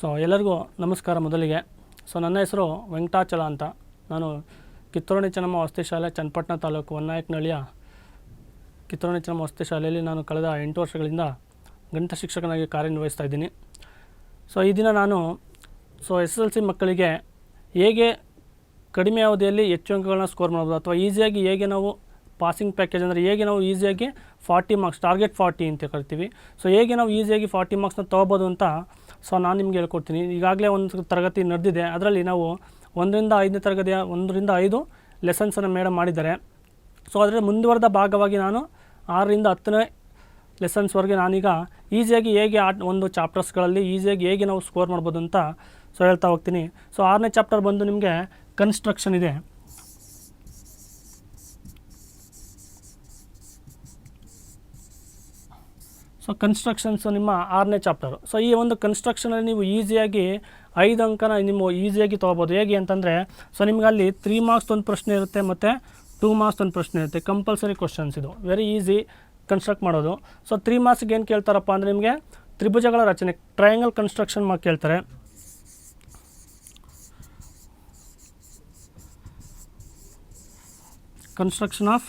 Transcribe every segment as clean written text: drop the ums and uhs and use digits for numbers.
So ಎಲ್ಲರಿಗೂ ನಮಸ್ಕಾರ. ಮೊದಲಿಗೆ ನನ್ನ ಹೆಸರು ವೆಂಕಟಾಚಲ ಅಂತ. ನಾನು ಕಿತ್ತೂರಾಣಿ ಚೆನ್ನಮ್ಮ ವಸತಿ ಶಾಲೆ ಚನ್ನಪಟ್ಟಣ ತಾಲೂಕು ಹೊನ್ನಾಯಕನಹಳ್ಳಿಯ ಕಿತ್ತೂರಾಣಿ ಚೆನ್ನಮ್ಮ ವಸತಿ ಶಾಲೆಯಲ್ಲಿ ನಾನು ಕಳೆದ 8 ವರ್ಷಗಳಿಂದ ಗಣಿತ ಶಿಕ್ಷಕನಾಗಿ ಕಾರ್ಯನಿರ್ವಹಿಸ್ತಾ ಇದ್ದೀನಿ. ಈ ದಿನ ನಾನು SSLC ಮಕ್ಕಳಿಗೆ ಹೇಗೆ ಕಡಿಮೆ ಅವಧಿಯಲ್ಲಿ ಹೆಚ್ಚು ಅಂಕಗಳನ್ನ ಸ್ಕೋರ್ ಮಾಡ್ಬೋದು ಅಥವಾ ಈಸಿಯಾಗಿ ಹೇಗೆ ನಾವು ಪಾಸಿಂಗ್ ಪ್ಯಾಕೇಜ್ ಅಂದರೆ ಹೇಗೆ ನಾವು ಈಸಿಯಾಗಿ 40 ಮಾರ್ಕ್ಸ್ ಟಾರ್ಗೆಟ್ 40 ಅಂತ ಕರಿತೀವಿ. ಹೇಗೆ ನಾವು ಈಸಿಯಾಗಿ 40 ಮಾರ್ಕ್ಸ್ನ ತೊಗೋಬೋದು ಅಂತ ನಾನು ನಿಮಗೆ ಹೇಳ್ಕೊಡ್ತೀನಿ. ಈಗಾಗಲೇ ಒಂದು ತರಗತಿ ನಡೆದಿದೆ. ಅದರಲ್ಲಿ ನಾವು 1ರಿಂದ 5ನೇ ತರಗತಿಯ 1ರಿಂದ 5 ಲೆಸನ್ಸನ್ನು ಮೇಡಮ್ ಮಾಡಿದ್ದಾರೆ. ಅದರಲ್ಲಿ ಮುಂದುವರೆದ ಭಾಗವಾಗಿ ನಾನು 6ರಿಂದ 10ನೇ ಲೆಸನ್ಸ್ವರೆಗೆ ನಾನೀಗ ಈಸಿಯಾಗಿ ಹೇಗೆ ಒಂದು ಚಾಪ್ಟರ್ಸ್ಗಳಲ್ಲಿ ಈಸಿಯಾಗಿ ಹೇಗೆ ನಾವು ಸ್ಕೋರ್ ಮಾಡ್ಬೋದು ಅಂತ ಹೇಳ್ತಾ ಹೋಗ್ತೀನಿ. 6ನೇ ಚಾಪ್ಟರ್ ಬಂದು ನಿಮಗೆ ಕನ್ಸ್ಟ್ರಕ್ಷನ್ ಇದೆ. ಕನ್ಸ್ಟ್ರಕ್ಷನ್ಸು ನಿಮ್ಮ 6ನೇ ಚಾಪ್ಟರು. ಈ ಒಂದು ಕನ್ಸ್ಟ್ರಕ್ಷನಲ್ಲಿ ನೀವು ಈಸಿಯಾಗಿ 5 ಅಂಕನ ನೀವು ಈಸಿಯಾಗಿ ತೊಗೋಬೋದು. ಹೇಗೆ ಅಂತಂದರೆ ನಿಮ್ಗೆ ಅಲ್ಲಿ 3 ಮಾರ್ಕ್ಸ್ ಒಂದು ಪ್ರಶ್ನೆ ಇರುತ್ತೆ ಮತ್ತು 2 ಮಾರ್ಕ್ಸ್ ಒಂದು ಪ್ರಶ್ನೆ ಇರುತ್ತೆ. ಕಂಪಲ್ಸರಿ ಕ್ವಶನ್ಸ್ ಇದು, ವೆರಿ ಈಸಿ ಕನ್ಸ್ಟ್ರಕ್ಟ್ ಮಾಡೋದು. 3 ಮಾರ್ಕ್ಸ್ಗೆ ಏನು ಕೇಳ್ತಾರಪ್ಪ ಅಂದರೆ ನಿಮಗೆ ತ್ರಿಭುಜಗಳ ರಚನೆ, ಟ್ರಯಾಂಗಲ್ ಕನ್ಸ್ಟ್ರಕ್ಷನ್ ಕೇಳ್ತಾರೆ. ಕನ್ಸ್ಟ್ರಕ್ಷನ್ ಆಫ್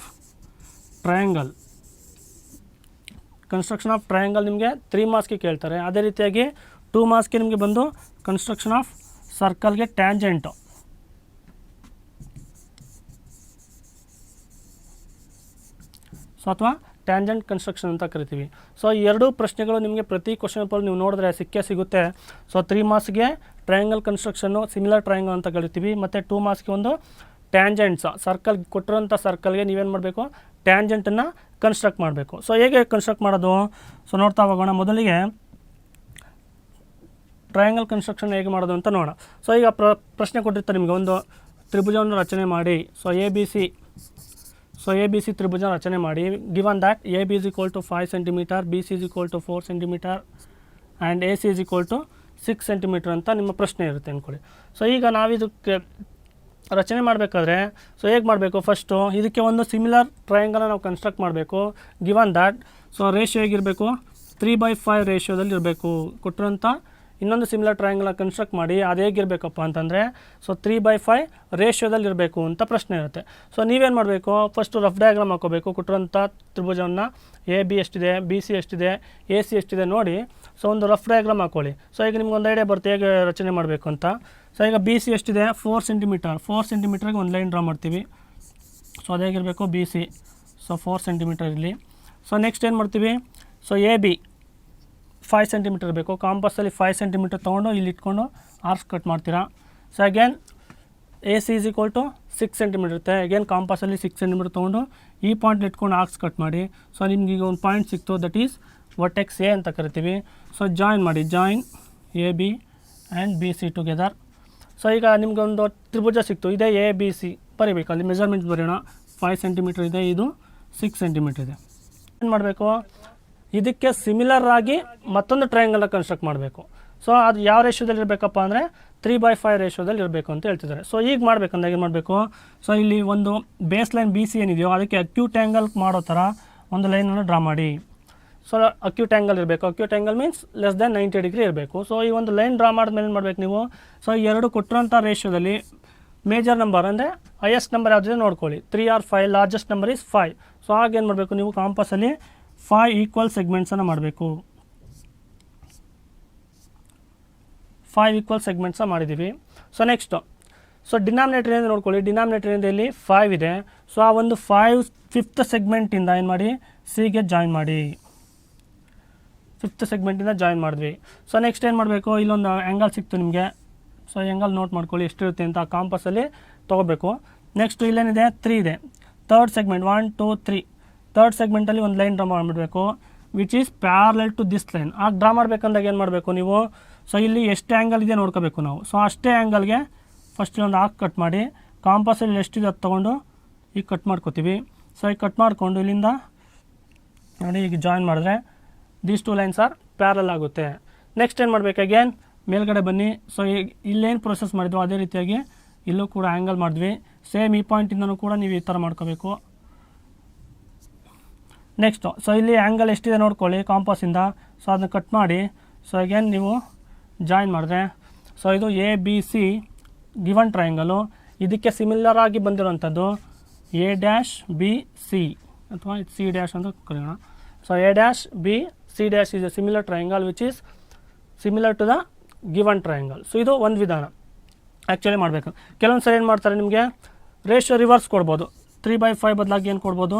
ಟ್ರಯಾಂಗಲ್ ನಿಮಗೆ 3 ಮಾರ್ಕ್ಸ್ಗೆ ಕೇಳ್ತಾರೆ. ಅದೇ ರೀತಿಯಾಗಿ 2 ಮಾರ್ಕ್ಸ್ಗೆ ನಿಮಗೆ ಬಂದು ಕನ್ಸ್ಟ್ರಕ್ಷನ್ ಆಫ್ ಸರ್ಕಲ್ಗೆ ಟ್ಯಾಂಜೆಂಟು, ಅಥವಾ ಟ್ಯಾಂಜೆಂಟ್ ಕನ್ಸ್ಟ್ರಕ್ಷನ್ ಅಂತ ಕರಿತೀವಿ. ಈ ಎರಡೂ ಪ್ರಶ್ನೆಗಳು ನಿಮಗೆ ಪ್ರತಿ ಕ್ವಶನ್ ಪೇಪರ್ ನೀವು ನೋಡಿದ್ರೆ ಸಿಗುತ್ತೆ. 3 ಮಾರ್ಕ್ಸ್ಗೆ ಟ್ರಯಾಂಗಲ್ ಕನ್ಸ್ಟ್ರಕ್ಷನ್ನು, ಸಿಮಿಲರ್ ಟ್ರಯಾಂಗಲ್ ಅಂತ ಕರಿತೀವಿ, ಮತ್ತು 2 ಮಾರ್ಕ್ಸ್ಗೆ ಒಂದು ಟ್ಯಾಂಜೆಂಟ್ಸ್, ಸರ್ಕಲ್ ಕೊಟ್ಟಿರೋಂಥ ಸರ್ಕಲ್ಗೆ ನೀವೇನು ಮಾಡಬೇಕು, ಟ್ಯಾಂಜೆಂಟನ್ನು ಕನ್ಸ್ಟ್ರಕ್ಟ್ ಮಾಡಬೇಕು. ಹೇಗೆ ಕನ್ಸ್ಟ್ರಕ್ಟ್ ಮಾಡೋದು ನೋಡ್ತಾ ಹೋಗೋಣ. ಮೊದಲಿಗೆ ಟ್ರಯಾಂಗಲ್ ಕನ್ಸ್ಟ್ರಕ್ಷನ್ ಹೇಗೆ ಮಾಡೋದು ಅಂತ ನೋಡೋಣ. ಈಗ ಪ್ರಶ್ನೆ ಕೊಟ್ಟಿರ್ತಾರೆ ನಿಮಗೆ, ಒಂದು ತ್ರಿಭುಜವನ್ನು ರಚನೆ ಮಾಡಿ. ಎ ಬಿ ಸಿ ತ್ರಿಭುಜ ರಚನೆ ಮಾಡಿ. Given that A B is equal to 5 centimetre, B C is equal to 4 centimetre and A C is equal to 6 centimetre ಅಂತ ನಿಮ್ಮ ಪ್ರಶ್ನೆ ಇರುತ್ತೆ ಅಂದ್ಕೊಳ್ಳಿ. ಈಗ ನಾವಿದಕ್ಕೆ ರಚನೆ ಮಾಡಬೇಕಾದ್ರೆ ಹೇಗೆ ಮಾಡಬೇಕು, ಫಸ್ಟು ಇದಕ್ಕೆ ಒಂದು ಸಿಮಿಲರ್ ಟ್ರಯಾಂಗಲ್ನ ನಾವು ಕನ್ಸ್ಟ್ರಕ್ಟ್ ಮಾಡಬೇಕು. ಗಿವನ್ ದ್ಯಾಟ್ ರೇಷಿಯೋ ಹೇಗಿರಬೇಕು, 3/5 ರೇಷಿಯೋದಲ್ಲಿ ಇರಬೇಕು. ಕೊಟ್ಟಿರೋಂಥ ಇನ್ನೊಂದು ಸಿಮಿಲರ್ ಟ್ರಯಾಂಗಲ್ನ ಕನ್ಸ್ಟ್ರಕ್ಟ್ ಮಾಡಿ. ಅದು ಹೇಗಿರಬೇಕಪ್ಪ ಅಂತಂದರೆ 3/5 ರೇಷಿಯೋದಲ್ಲಿ ಇರಬೇಕು ಅಂತ ಪ್ರಶ್ನೆ ಇರುತ್ತೆ. ನೀವೇನು ಮಾಡಬೇಕು, ಫಸ್ಟು ರಫ್ ಡಯಾಗ್ರಾಮ್ ಹಾಕೋಬೇಕು. ಕೊಟ್ಟಿರೋಂಥ ತ್ರಿಭುಜವನ್ನು ಎ ಬಿ ಎಷ್ಟಿದೆ, ಬಿ ಸಿ ಎಷ್ಟಿದೆ, ಎ ಸಿ ಎಷ್ಟಿದೆ ನೋಡಿ. ಒಂದು ರಫ್ ಡಯಾಗ್ರಾಮ್ ಹಾಕೊಳ್ಳಿ. ಈಗ ನಿಮ್ಗೆ ಒಂದು ಐಡಿಯಾ ಬರುತ್ತೆ ಹೇಗೆ ರಚನೆ ಮಾಡಬೇಕು ಅಂತ. ಈಗ ಬಿ ಸಿ ಎಷ್ಟಿದೆ, 4 ಸೆಂಟಿಮೀಟರ್ಗೆ ಒಂದು ಲೈನ್ ಡ್ರಾ ಮಾಡ್ತೀವಿ. ಅದು ಹೇಗಿರಬೇಕು, ಬಿ ಸಿ 4 ಸೆಂಟಿಮೀಟರ್ ಇರಲಿ. ನೆಕ್ಸ್ಟ್ ಏನು ಮಾಡ್ತೀವಿ, ಎ ಬಿ 5 ಸೆಂಟಿಮೀಟರ್ ಇರಬೇಕು. ಕಾಂಪಸ್ಸಲ್ಲಿ 5 ಸೆಂಟಿಮೀಟರ್ ತೊಗೊಂಡು ಇಲ್ಲಿ ಇಟ್ಕೊಂಡು ಆರ್ಕ್ಸ್ ಕಟ್ ಮಾಡ್ತೀರಾ. Again A C is equal to 6 centimetre ಇರುತ್ತೆ. ಅಗೇನ್ ಕಾಂಪಸ್ಸಲ್ಲಿ 6 ಸೆಂಟಿಮೀಟರ್ ತೊಗೊಂಡು ಈ ಪಾಯಿಂಟ್ ಇಟ್ಕೊಂಡು ಆರ್ಕ್ಸ್ ಕಟ್ ಮಾಡಿ. ನಿಮ್ಗೆ ಈಗ ಒಂದು ಪಾಯಿಂಟ್ ಸಿಕ್ತು, ದಟ್ ಈಸ್ ವರ್ಟೆಕ್ಸ್ ಎ ಅಂತ ಕರಿತೀವಿ. ಜಾಯಿನ್ ಮಾಡಿ, join A B and B C together. ಈಗ ನಿಮ್ಗೆ ಒಂದು ತ್ರಿಭುಜ ಸಿಕ್ತು, ಇದೇ ಎ ಬಿ ಸಿ ಬರೀಬೇಕು. ಅಲ್ಲಿ ಮೆಜರ್ಮೆಂಟ್ ಬರೆಯೋಣ. 5 ಸೆಂಟಿಮೀಟರ್ ಇದೆ, ಇದು 6 ಸೆಂಟಿಮೀಟರ್ ಇದೆ. ಏನು ಮಾಡಬೇಕು, ಇದಕ್ಕೆ ಸಿಮಿಲರ್ ಆಗಿ ಮತ್ತೊಂದು ಟ್ರಯಾಂಗಲ್ನ ಕನ್ಸ್ಟ್ರಕ್ಟ್ ಮಾಡಬೇಕು. ಅದು ಯಾವ ರೇಷಿಯೋದಲ್ಲಿ ಇರಬೇಕಪ್ಪ ಅಂದರೆ 3/5 ರೇಷಿಯೋದಲ್ಲಿ ಇರಬೇಕು ಅಂತ ಹೇಳ್ತಿದ್ದಾರೆ. ಈಗ ಮಾಡಬೇಕಂದ್ರೆ ಏನು ಮಾಡಬೇಕು, ಇಲ್ಲಿ ಒಂದು ಬೇಸ್ ಲೈನ್ ಬಿ ಸಿ ಏನಿದೆಯೋ ಅದಕ್ಕೆ ಅಕ್ಯೂಟ್ ಆ್ಯಂಗಲ್ ಮಾಡೋ ಥರ ಒಂದು ಲೈನನ್ನು ಡ್ರಾ ಮಾಡಿ. ಅಕ್ಯೂಟ್ ಆ್ಯಂಗಲ್ ಇರಬೇಕು. Acute angle means less than 90 degree ಇರಬೇಕು. ಈ ಒಂದು ಲೈನ್ ಡ್ರಾ ಮಾಡಿದ್ಮೇಲೆ ಏನು ಮಾಡಬೇಕು ನೀವು, ಎರಡು ಕೊಟ್ಟಿರೋಂಥ ರೇಷಿಯೋದಲ್ಲಿ ಮೇಜರ್ ನಂಬರ್ ಅಂದರೆ ಹೈಯೆಸ್ಟ್ ನಂಬರ್ ಯಾವುದಿದೆ ನೋಡ್ಕೊಳ್ಳಿ. 3 or 5, ಲಾರ್ಜೆಸ್ಟ್ ನಂಬರ್ ಈಸ್ 5. ಆಗೇನು ಮಾಡಬೇಕು ನೀವು, ಕಾಂಪಸ್ಸಲ್ಲಿ 5 ಈಕ್ವಲ್ ಸೆಗ್ಮೆಂಟ್ಸನ್ನು ಮಾಡಬೇಕು. 5 ಈಕ್ವಲ್ ಸೆಗ್ಮೆಂಟ್ಸ ಮಾಡಿದ್ದೀವಿ. ನೆಕ್ಸ್ಟು ಡಿನಾಮಿನೇಟರ್ ಏನಿದೆ ನೋಡ್ಕೊಳ್ಳಿ. ಡಿನಾಮಿನೇಟರ್ ಏನಿದೆ ಇಲ್ಲಿ 5 ಇದೆ. ಆ ಒಂದು 5th ಸೆಗ್ಮೆಂಟಿಂದ ಏನು ಮಾಡಿ, ಸಿಗೆ ಜಾಯಿನ್ ಮಾಡಿ. 5th ಸೆಗ್ಮೆಂಟಿಂದ ಜಾಯಿನ್ ಮಾಡಿದ್ವಿ. ನೆಕ್ಸ್ಟ್ ಏನು ಮಾಡಬೇಕು, ಇಲ್ಲೊಂದು ಆ್ಯಂಗಲ್ ಸಿಕ್ತು ನಿಮಗೆ. ಆ್ಯಂಗಲ್ ನೋಟ್ ಮಾಡ್ಕೊಳ್ಳಿ ಎಷ್ಟಿರುತ್ತೆ ಅಂತ. ಕಾಂಪಸ್ಸಲ್ಲಿ ತೊಗೋಬೇಕು. ನೆಕ್ಸ್ಟು ಇಲ್ಲೇನಿದೆ, 3 ಇದೆ. 3rd ಸೆಗ್ಮೆಂಟ್ 1 2 3 3rd ಸೆಗ್ಮೆಂಟಲ್ಲಿ ಒಂದು ಲೈನ್ ಡ್ರಾ ಮಾಡಿಬಿಡಬೇಕು, which is parallel to this line. Draw ಮಾಡಬೇಕಂದಾಗ ಏನು ಮಾಡಬೇಕು ನೀವು, ಇಲ್ಲಿ ಎಷ್ಟು ಆ್ಯಂಗಲ್ ಇದೆ ನೋಡ್ಕೋಬೇಕು ನಾವು. ಅಷ್ಟೇ ಆ್ಯಂಗಲ್ಗೆ ಫಸ್ಟ್ ಇಲ್ಲೊಂದು ಆರ್ಕ್ ಕಟ್ ಮಾಡಿ. ಕಾಂಪಸ್ಸಲ್ಲಿ ಎಷ್ಟಿದೆ ಅದು ತೊಗೊಂಡು ಈಗ ಕಟ್ ಮಾಡ್ಕೋತೀವಿ. ಈಗ ಕಟ್ ಮಾಡಿಕೊಂಡು ಇಲ್ಲಿಂದ ನೋಡಿ ಈಗ ಜಾಯಿನ್ ಮಾಡಿದ್ರೆ ದೀಸ್ 2 ಲೈನ್ಸ್ ಆರ್ ಪ್ಯಾರಲ್ ಆಗುತ್ತೆ. ನೆಕ್ಸ್ಟ್ ಏನು ಮಾಡಬೇಕು, ಅಗೇನ್ ಮೇಲ್ಗಡೆ ಬನ್ನಿ. ಈಗ ಇಲ್ಲೇನು ಪ್ರೊಸೆಸ್ ಮಾಡಿದ್ವು ಅದೇ ರೀತಿಯಾಗಿ ಇಲ್ಲೂ ಕೂಡ ಆ್ಯಂಗಲ್ ಮಾಡಿದ್ವಿ. ಸೇಮ್ ಈ ಪಾಯಿಂಟಿಂದನೂ ಕೂಡ ನೀವು ಈ ಥರ ಮಾಡ್ಕೋಬೇಕು. ನೆಕ್ಸ್ಟು ಇಲ್ಲಿ ಆ್ಯಂಗಲ್ ಎಷ್ಟಿದೆ ನೋಡ್ಕೊಳ್ಳಿ ಕಾಂಪಾಸಿಂದ. ಅದನ್ನ ಕಟ್ ಮಾಡಿ. ಅಗೇನ್ ನೀವು ಜಾಯಿನ್ ಮಾಡಿದ್ರೆ ಸೊ ಇದು A B C given triangle, ಇದಕ್ಕೆ ಸಿಮಿಲರ್ ಆಗಿ ಬಂದಿರೋಂಥದ್ದು ಎ ಡ್ಯಾಶ್ ಬಿ ಸಿ ಅಥವಾ ಸಿ ಡ್ಯಾಶ್ ಅಂತ ಕರೆಯೋಣ. So A dash B C dash is a similar triangle which is similar to the given triangle. So ಇದು ಒಂದು ವಿಧಾನ ಆ್ಯಕ್ಚುಲಿ ಮಾಡಬೇಕು. ಕೆಲವೊಂದು ಸರಿ ಏನು ಮಾಡ್ತಾರೆ, ನಿಮಗೆ ರೇಷಿಯೋ ರಿವರ್ಸ್ ಕೊಡ್ಬೋದು. 3/5 ಬದಲಾಗಿ ಏನು ಕೊಡ್ಬೋದು,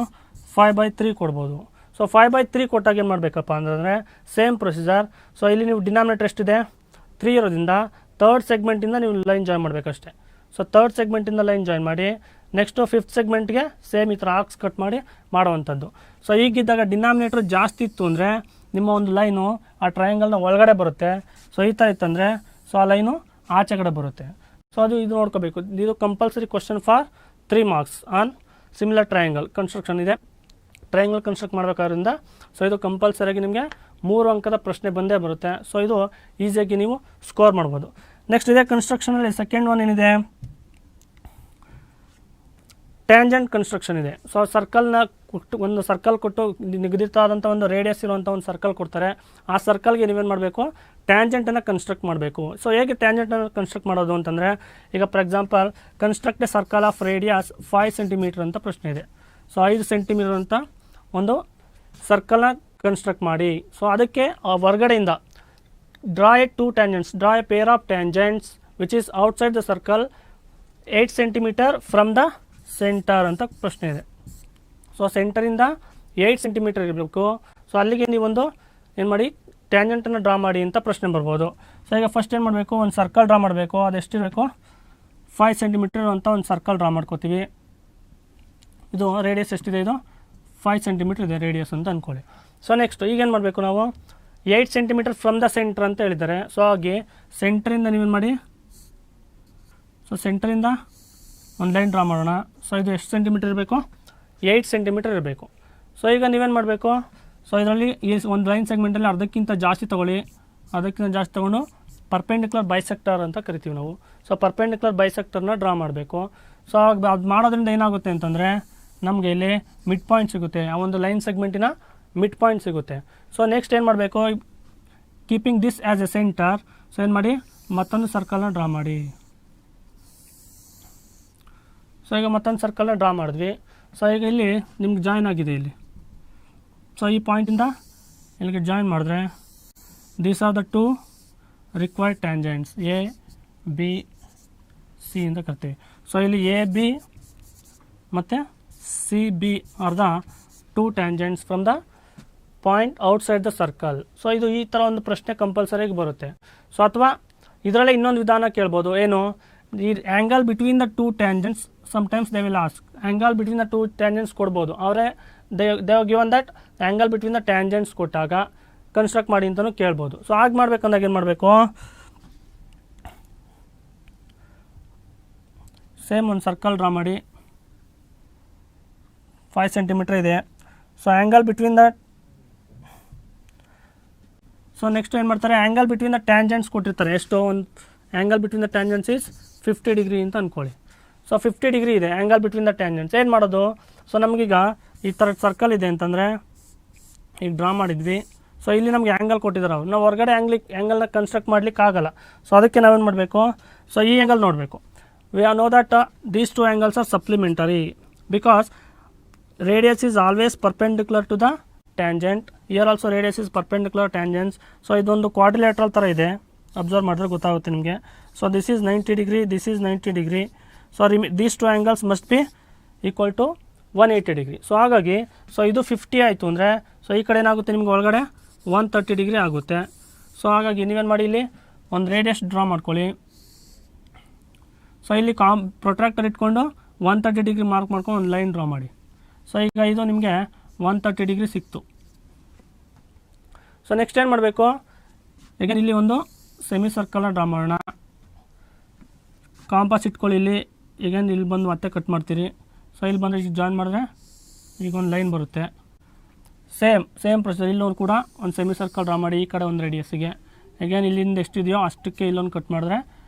5/3 ಕೊಡ್ಬೋದು. ಸೊ 5/3 ಕೊಟ್ಟಾಗ ಏನು ಮಾಡಬೇಕಪ್ಪ ಅಂತಂದರೆ ಸೇಮ್ ಪ್ರೊಸೀಜರ್. ಸೊ ಇಲ್ಲಿ ನೀವು ಡಿನಾಮಿನೇಟರ್ ಎಷ್ಟಿದೆ 3 ಇರೋದ್ರಿಂದ ಥರ್ಡ್ ಸೆಗ್ಮೆಂಟಿಂದ ನೀವು ಲೈನ್ ಜಾಯಿನ್ ಮಾಡಬೇಕಷ್ಟೆ. ಸೊ ಥರ್ಡ್ ಸೆಗ್ಮೆಂಟಿಂದ ಲೈನ್ ಜಾಯಿನ್ ಮಾಡಿ ನೆಕ್ಸ್ಟು 5th ಸೆಗ್ಮೆಂಟ್ಗೆ ಸೇಮ್ ಈ ಥರ ಆರ್ಕ್ಸ್ ಕಟ್ ಮಾಡಿ ಮಾಡೋವಂಥದ್ದು. ಸೊ ಈಗಿದ್ದಾಗ ಡಿನಾಮಿನೇಟರ್ ಜಾಸ್ತಿ ಇತ್ತು ಅಂದರೆ ನಿಮ್ಮ ಒಂದು ಲೈನು ಆ ಟ್ರಯಾಂಗಲ್ನ ಒಳಗಡೆ ಬರುತ್ತೆ. ಸೊ ಈ ಥರ ಇತ್ತಂದರೆ ಸೊ ಆ ಲೈನು ಆಚೆ ಕಡೆ ಬರುತ್ತೆ. ಸೊ ಅದು ಇದು ನೋಡ್ಕೋಬೇಕು. ಇದು compulsory question for 3 marks on similar triangle construction ಇದೆ. ಟ್ರಯಾಂಗಲ್ ಕನ್ಸ್ಟ್ರಕ್ಟ್ ಮಾಡಬೇಕಾದ್ರಿಂದ ಸೊ ಇದು ಕಂಪಲ್ಸರಿಯಾಗಿ ನಿಮಗೆ 3 ಅಂಕದ ಪ್ರಶ್ನೆ ಬಂದೇ ಬರುತ್ತೆ. ಸೊ ಇದು ಈಸಿಯಾಗಿ ನೀವು ಸ್ಕೋರ್ ಮಾಡ್ಬೋದು. ನೆಕ್ಸ್ಟ್ ಇದೆ ಕನ್ಸ್ಟ್ರಕ್ಷನಲ್ಲಿ ಸೆಕೆಂಡ್ ಒನ್ ಏನಿದೆ, ಟ್ಯಾಂಜೆಂಟ್ ಕನ್ಸ್ಟ್ರಕ್ಷನ್ ಇದೆ. ಸೊ ಸರ್ಕಲ್ನ ಒಂದು ಸರ್ಕಲ್ ಕೊಟ್ಟು ನಿಗದಿತ ಆದಂಥ ಒಂದು ರೇಡಿಯಸ್ ಇರುವಂಥ ಒಂದು ಸರ್ಕಲ್ ಕೊಡ್ತಾರೆ. ಆ ಸರ್ಕಲ್ಗೆ ನೀವೇನು ಮಾಡಬೇಕು, ಟ್ಯಾಂಜೆಂಟನ್ನು ಕನ್ಸ್ಟ್ರಕ್ಟ್ ಮಾಡಬೇಕು. ಸೊ ಹೇಗೆ ಟ್ಯಾಂಜೆಂಟನ್ನು ಕನ್ಸ್ಟ್ರಕ್ಟ್ ಮಾಡೋದು ಅಂತಂದರೆ, ಈಗ for example construct A circle of radius 5 centimetre ಅಂತ ಪ್ರಶ್ನೆ ಇದೆ. ಸೊ 5 ಸೆಂಟಿಮೀಟರ್ ಅಂತ ಒಂದು ಸರ್ಕಲ್ನ ಕನ್ಸ್ಟ್ರಕ್ಟ್ ಮಾಡಿ. ಸೊ ಅದಕ್ಕೆ ಹೊರಗಡೆಯಿಂದ draw A 2 tangents, draw A pair of tangents which is outside the circle 8 centimetre from the centre ಅಂತ ಪ್ರಶ್ನೆ ಇದೆ. ಸೊ ಸೆಂಟರಿಂದ 8 ಸೆಂಟಿಮೀಟರ್ ಇರಬೇಕು. ಸೊ ಅಲ್ಲಿಗೆ ನೀವೊಂದು ಏನು ಮಾಡಿ ಟ್ಯಾಂಜೆಂಟನ್ನು ಡ್ರಾ ಮಾಡಿ ಅಂತ ಪ್ರಶ್ನೆ ಬರ್ಬೋದು. ಸೊ ಈಗ ಫಸ್ಟ್ ಏನು ಮಾಡಬೇಕು, ಒಂದು ಸರ್ಕಲ್ ಡ್ರಾ ಮಾಡಬೇಕು. ಅದೆಷ್ಟಿರಬೇಕು, 5 ಸೆಂಟಿಮೀಟರ್ ಅಂತ ಒಂದು ಸರ್ಕಲ್ ಡ್ರಾ ಮಾಡ್ಕೋತೀವಿ. ಇದು ರೇಡಿಯಸ್ ಎಷ್ಟಿದೆ, ಇದು 5 ಸೆಂಟಿಮೀಟರ್ ಇದೆ ರೇಡಿಯಸ್ ಅಂತ ಅಂದ್ಕೊಳ್ಳಿ. ಸೊ ನೆಕ್ಸ್ಟ್ ಈಗೇನು ಮಾಡಬೇಕು, ನಾವು 8 ಸೆಂಟಿಮೀಟರ್ ಫ್ರಮ್ ದ ಸೆಂಟರ್ ಅಂತ ಹೇಳಿದ್ದಾರೆ. ಸೊ ಹಾಗೆ ಸೆಂಟ್ರಿಂದ ನೀವೇನು ಮಾಡಿ, ಸೊ ಸೆಂಟ್ರಿಂದ ಒಂದು ಲೈನ್ ಡ್ರಾ ಮಾಡೋಣ. ಸೊ ಇದು ಎಷ್ಟು ಸೆಂಟಿಮೀಟರ್ ಇರಬೇಕು, 8 ಸೆಂಟಿಮೀಟರ್ ಇರಬೇಕು. ಸೊ ಈಗ ನೀವೇನು ಮಾಡಬೇಕು, ಸೊ ಇದರಲ್ಲಿ ಈ ಒಂದು ಲೈನ್ ಸೆಗ್ಮೆಂಟಲ್ಲಿ ಅರ್ಧಕ್ಕಿಂತ ಜಾಸ್ತಿ ತೊಗೊಳ್ಳಿ. ಅದಕ್ಕಿಂತ ಜಾಸ್ತಿ ತೊಗೊಂಡು ಪರ್ಪೆಂಡಿಕ್ಯುಲರ್ ಬೈಸೆಕ್ಟರ್ ಅಂತ ಕರಿತೀವಿ ನಾವು. ಸೊ ಪರ್ಪೆಂಡಿಕ್ಯುಲರ್ ಬೈಸೆಕ್ಟರ್ನ ಡ್ರಾ ಮಾಡಬೇಕು. ಸೊ ಅದು ಮಾಡೋದ್ರಿಂದ ಏನಾಗುತ್ತೆ ಅಂತಂದರೆ ನಮಗೆ ಇಲ್ಲಿ ಮಿಡ್ ಪಾಯಿಂಟ್ ಸಿಗುತ್ತೆ, ಆ ಒಂದು ಲೈನ್ ಸೆಗ್ಮೆಂಟಿನ ಮಿಡ್ ಪಾಯಿಂಟ್ ಸಿಗುತ್ತೆ. ಸೊ ನೆಕ್ಸ್ಟ್ ಏನು ಮಾಡಬೇಕು, keeping this as A centre. So ಏನು ಮಾಡಿ, ಮತ್ತೊಂದು ಸರ್ಕಲ್ನ ಡ್ರಾ ಮಾಡಿ. ಸೊ ಈಗ ಮತ್ತೊಂದು ಸರ್ಕಲ್ನ ಡ್ರಾ ಮಾಡಿದ್ವಿ. ಸೊ ಈಗ ಇಲ್ಲಿ ನಿಮ್ಗೆ ಜಾಯಿನ್ ಆಗಿದೆ ಇಲ್ಲಿ. ಸೊ ಈ ಪಾಯಿಂಟಿಂದ ಇಲ್ಲಿಗೆ ಜಾಯಿನ್ ಮಾಡಿದ್ರೆ these are the 2 required tangents A B C ಅಂತ ಕರಿತೀವಿ. ಸೊ ಇಲ್ಲಿ ಎ ಬಿ ಮತ್ತು C B are the 2 tangents from the point outside the circle. So ಇದು ಈ ಥರ ಒಂದು ಪ್ರಶ್ನೆ ಕಂಪಲ್ಸರಿಯಾಗಿ ಬರುತ್ತೆ. ಸೊ ಅಥವಾ ಇದರಲ್ಲೇ ಇನ್ನೊಂದು ವಿಧಾನ ಕೇಳ್ಬೋದು, ಏನು, ಈ angle between the 2 tangents sometimes they will ask. Angle between the 2 tangents ಕೊಡ್ಬೋದು. ಅವರೇ they given that angle between the tangents ಕೊಟ್ಟಾಗ ಕನ್ಸ್ಟ್ರಕ್ಟ್ ಮಾಡಿ ಅಂತಲೂ ಕೇಳ್ಬೋದು. ಸೊ ಹಾಗೆ ಮಾಡ್ಬೇಕಂದಾಗ ಏನು ಮಾಡಬೇಕು, ಸೇಮ್ ಒಂದು ಸರ್ಕಲ್ ಡ್ರಾ ಮಾಡಿ. 5 ಸೆಂಟಿಮೀಟರ್ ಇದೆ. So angle between the, so next ಏನು ಮಾಡ್ತಾರೆ, ಆ್ಯಂಗಲ್ ಬಿಟ್ವೀನ್ ದ ಟ್ಯಾಂಜೆಂಟ್ಸ್ ಕೊಟ್ಟಿರ್ತಾರೆ. ಎಷ್ಟು, ಒಂದು angle between the tangents is 50 degree ಅಂತ ಅಂದ್ಕೊಳ್ಳಿ. ಸೊ 50 ಡಿಗ್ರಿ ಇದೆ ಆ್ಯಂಗಲ್ ಬಿಟ್ವೀನ್ ದ ಟ್ಯಾಂಜೆಂಟ್ಸ್. ಏನು ಮಾಡೋದು, ಸೊ ನಮಗೀಗ ಈ ಥರ ಸರ್ಕಲ್ ಇದೆ ಅಂತಂದರೆ ಈಗ ಡ್ರಾ ಮಾಡಿದ್ವಿ. ಸೊ ಇಲ್ಲಿ ನಮಗೆ ಆ್ಯಂಗಲ್ ಕೊಟ್ಟಿದ್ದಾರೆ, ನಾವು ಹೊರಗಡೆ ಆ್ಯಂಗಲ್ನ ಕನ್ಸ್ಟ್ರಕ್ಟ್ ಮಾಡ್ಲಿಕ್ಕೆ ಆಗಲ್ಲ. ಸೊ ಅದಕ್ಕೆ ನಾವೇನು ಮಾಡಬೇಕು, ಸೊ ಈ ಆ್ಯಂಗಲ್ ನೋಡಬೇಕು. We know that these 2 angles are supplementary because radius is always perpendicular to the tangent. Here also radius is perpendicular tangents. So ಇದೊಂದು ಕ್ವಾಡ್ರಿಲೇಟ್ರಲ್ ಥರ ಇದೆ, ಅಬ್ಸರ್ವ್ ಮಾಡಿದ್ರೆ ಗೊತ್ತಾಗುತ್ತೆ ನಿಮಗೆ. So this is 90 degree, this is 90 degree. So these 2 angles must be equal to 180 degree. So ಹಾಗಾಗಿ so ಇದು 50 ಆಯಿತು ಅಂದರೆ ಸೊ ಈ ಕಡೆ ಏನಾಗುತ್ತೆ ನಿಮಗೆ ಒಳಗಡೆ 130 ಡಿಗ್ರಿ ಆಗುತ್ತೆ. ಸೊ ಹಾಗಾಗಿ ನೀವೇನು ಮಾಡಿ, ಇಲ್ಲಿ ಒಂದು ರೇಡಿಯಸ್ ಡ್ರಾ ಮಾಡ್ಕೊಳ್ಳಿ. ಸೊ ಇಲ್ಲಿ ಪ್ರೊಟ್ರಾಕ್ಟರ್ ಇಟ್ಕೊಂಡು 130 ಡಿಗ್ರಿ ಮಾರ್ಕ್ ಮಾಡ್ಕೊಂಡು ಒಂದು ಲೈನ್ ಡ್ರಾ ಮಾಡಿ. ಸೊ ಈಗ ಇದು ನಿಮಗೆ 130 ಡಿಗ್ರಿ ಸಿಕ್ತು. ಸೊ ನೆಕ್ಸ್ಟ್ ಏನು ಮಾಡಬೇಕು, ಈಗ ಇಲ್ಲಿ ಒಂದು ಸೆಮಿ ಸರ್ಕಲ್ನ ಡ್ರಾ ಮಾಡೋಣ. ಕಾಂಪಾಸ್ ಇಟ್ಕೊಳ್ಳಿ ಇಲ್ಲಿ. ಈಗ ಇಲ್ಲಿ ಬಂದು ಮತ್ತೆ ಕಟ್ ಮಾಡ್ತೀರಿ. ಸೊ ಇಲ್ಲಿ ಬಂದರೆ ಈಗ ಜಾಯಿನ್ ಮಾಡಿದ್ರೆ ಈಗ ಒಂದು ಲೈನ್ ಬರುತ್ತೆ. ಸೇಮ್ ಪ್ರೊಸೀಜರ್ ಇಲ್ಲೊಂದು ಕೂಡ ಒಂದು ಸೆಮಿ ಸರ್ಕಲ್ ಡ್ರಾ ಮಾಡಿ ಈ ಕಡೆ ಒಂದು ರೇಡಿಯಸ್ಸಿಗೆ. ಅಗೇನ್ ಇಲ್ಲಿಂದ ಎಷ್ಟಿದೆಯೋ ಅಷ್ಟಕ್ಕೆ ಇಲ್ಲೊಂದು ಕಟ್ ಮಾಡಿದ್ರೆ